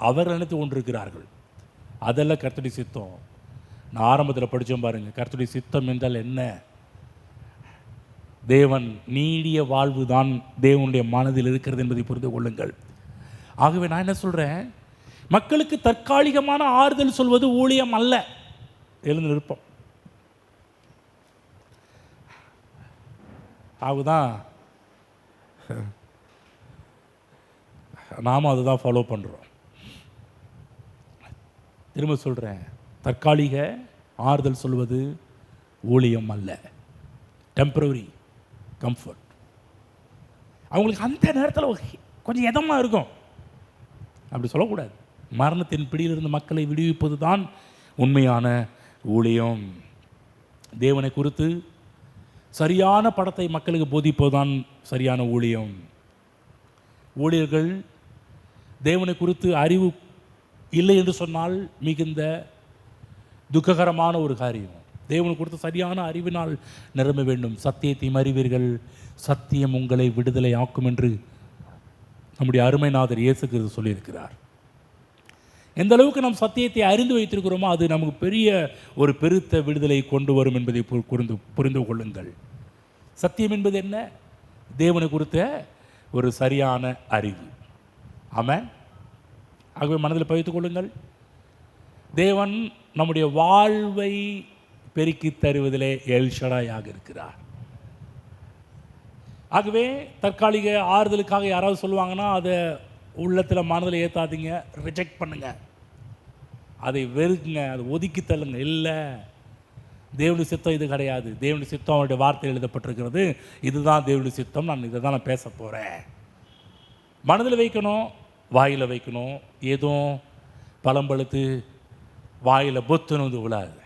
அவர் நினைத்து கொண்டிருக்கிறார்கள் அதெல்லாம் கர்த்தருடைய சித்தம். நான் ஆரம்பத்தில் படித்தோம் பாருங்கள், கர்த்தருடைய சித்தம் என்றால் என்ன? தேவன் நீடிய வாழ்வு தான் தேவனுடைய மனதில் இருக்கிறது என்பதை புரிந்து கொள்ளுங்கள். ஆகவே நான் என்ன சொல்கிறேன், மக்களுக்கு தற்காலிகமான ஆறுதல் சொல்வது ஊழியம் அல்ல. எழுந்து நிற்போம். அதுதான் நாம் அதுதான் ஃபாலோ பண்ணுறோம். திரும்ப சொல்கிறேன், தற்காலிக ஆறுதல் சொல்வது ஊழியம் அல்ல, டெம்பரரி கம்ஃபர்ட். அவங்களுக்கு அந்த நேரத்தில் கொஞ்சம் இதமாக இருக்கும், அப்படி சொல்லக்கூடாது. மரணத்தின் பிடியிலிருந்து மக்களை விடுவிப்பது தான் உண்மையான ஊழியம். தேவனை குறித்து சரியான படத்தை மக்களுக்கு போதிப்பதுதான் சரியான ஊழியம். ஊழியர்கள் தேவனை குறித்து அறிவு இல்லை என்று சொன்னால் மிகுந்த துக்ககரமான ஒரு காரியம். தேவனை குறித்து சரியான அறிவினால் நிரம்ப வேண்டும். சத்தியத்தையும் அறிவீர்கள், சத்தியம் உங்களை விடுதலை ஆக்கும் என்று நம்முடைய அருமைநாதர் இயேசு கிறிஸ்து சொல்லியிருக்கிறார். எந்த அளவுக்கு நாம் சத்தியத்தை அறிந்து வைத்திருக்கிறோமோ அது நமக்கு பெரிய ஒரு பெருத்த விடுதலை கொண்டு வரும் என்பதை புரிந்து கொள்ளுங்கள். சத்தியம் என்பது என்ன? தேவனை குறித்த ஒரு சரியான அறிவு. ஆமென். ஆகவே மனதில் பதித்துக் கொள்ளுங்கள், தேவன் நம்முடைய வாழ்வை பெருக்கி தருவதிலே எல் ஷடாயாக இருக்கிறார். ஆகவே தற்காலிக ஆறுதலுக்காக யாராவது சொல்லுவாங்கன்னா அதை உள்ளத்தில் மனதில் ஏற்றாதீங்க, ரிஜெக்ட் பண்ணுங்க, அதை வெறுக்குங்க, அதை ஒதுக்கி தள்ளுங்க. இல்லை, தேவனுடைய சித்தம் இது கிடையாது. தேவனுடைய சித்தம் அவருடைய வார்த்தை எழுதப்பட்டிருக்கிறது, இதுதான் தேவனுடைய சித்தம், நான் இதை தான் நான் பேச போகிறேன். மனதில் வைக்கணும், வாயில் வைக்கணும். ஏதும் பழம் பழுத்து வாயில் பொத்துன்னு வந்து விழாது.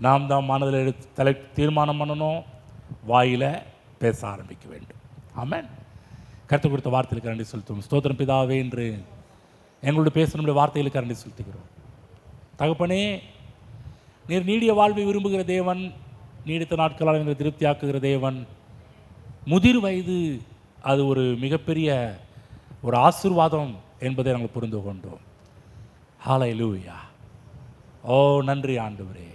நாம் தான் மனதில் எடுத்து தீர்மானம் பண்ணணும், வாயில் பேச ஆரம்பிக்க வேண்டும். ஆமென். கர்த்தர் கொடுத்த வார்த்தைகளுக்கு நன்றி செலுத்துவோம். ஸ்தோத்திரம் பிதாவே என்று எங்களோட பேச நம்முடைய வார்த்தைகளுக்கு நன்றி செலுத்துகிறோம். தகப்பனே, நீர் நீடிய வாழ்வை விரும்புகிற தேவன், நீடித்த நாட்களால் எங்களை திருப்தியாக்குகிற தேவன். முதிர் வயது அது ஒரு மிகப்பெரிய ஒரு ஆசீர்வாதம் என்பதை நாங்கள் புரிந்து கொண்டோம். ஹல்லேலூயா. ஓ நன்றி ஆண்டவரே.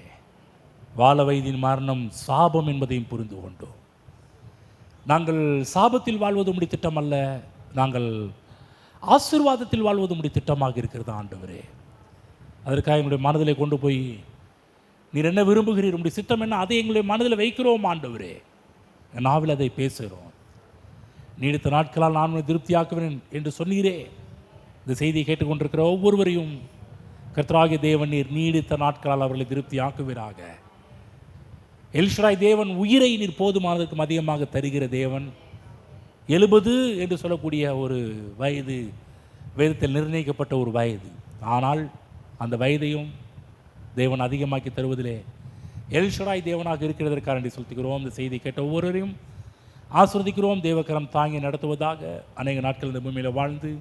வாழ வயதின் மரணம் சாபம் என்பதையும் புரிந்து கொண்டோம். நாங்கள் சாபத்தில் வாழ்வது உம்முடைய திட்டம் அல்ல, நாங்கள் ஆசீர்வாதத்தில் வாழ்வது உம்முடைய திட்டமாக இருக்கிறது ஆண்டவரே. அதற்காக எங்களுடைய மனதில் கொண்டு போய் நீர் என்ன விரும்புகிறீர், உம்முடைய சித்தம் என்ன, அதை எங்களுடைய மனதில் வைக்கிறோம் ஆண்டவரே. நாவில் அதை பேசுகிறோம். நீடித்த நாட்களால் நான் உன்னை திருப்தியாக்குவேன் என்று சொன்னீரே. இந்த செய்தியை கேட்டுக்கொண்டிருக்கிற ஒவ்வொருவரையும் கர்த்தராகிய தேவன் நீர் நீடித்த நாட்களால் அவர்களை திருப்தியாக்குவீராக. எல்ஷடாய் தேவன் உயிரை நீர் போதுமானதற்கும் அதிகமாக தருகிற தேவன். 70 என்று சொல்லக்கூடிய ஒரு வயது வேதத்தில் நிர்ணயிக்கப்பட்ட ஒரு வயது. ஆனால் அந்த வயதையும் தேவன் அதிகமாக்கி தருவதிலே எல்ஷடாய் தேவனாக இருக்கிறதற்காக நன்றி செலுத்துகிறோம். இந்த செய்தி கேட்ட ஒவ்வொருவரையும் ஆசீர்வதிக்கிறோம். தேவக்கரம் தாங்கி நடத்துவதாக. அநேக நாட்கள் இந்த பூமியில் வாழ்ந்து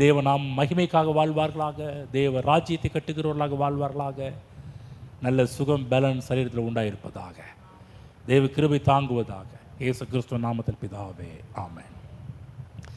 தேவ நாம் மகிமைக்காக வாழ்வார்களாக, தேவ ராஜ்யத்தை கட்டுகிறவர்களாக வாழ்வார்களாக. நல்ல சுகம் பலன் சரீரத்தில் உண்டாயிருப்பதாக. தேவ கிருபை தாங்குவதாக. இயேசு கிறிஸ்துவின் நாமத்தில் பிதாவே, ஆமென்.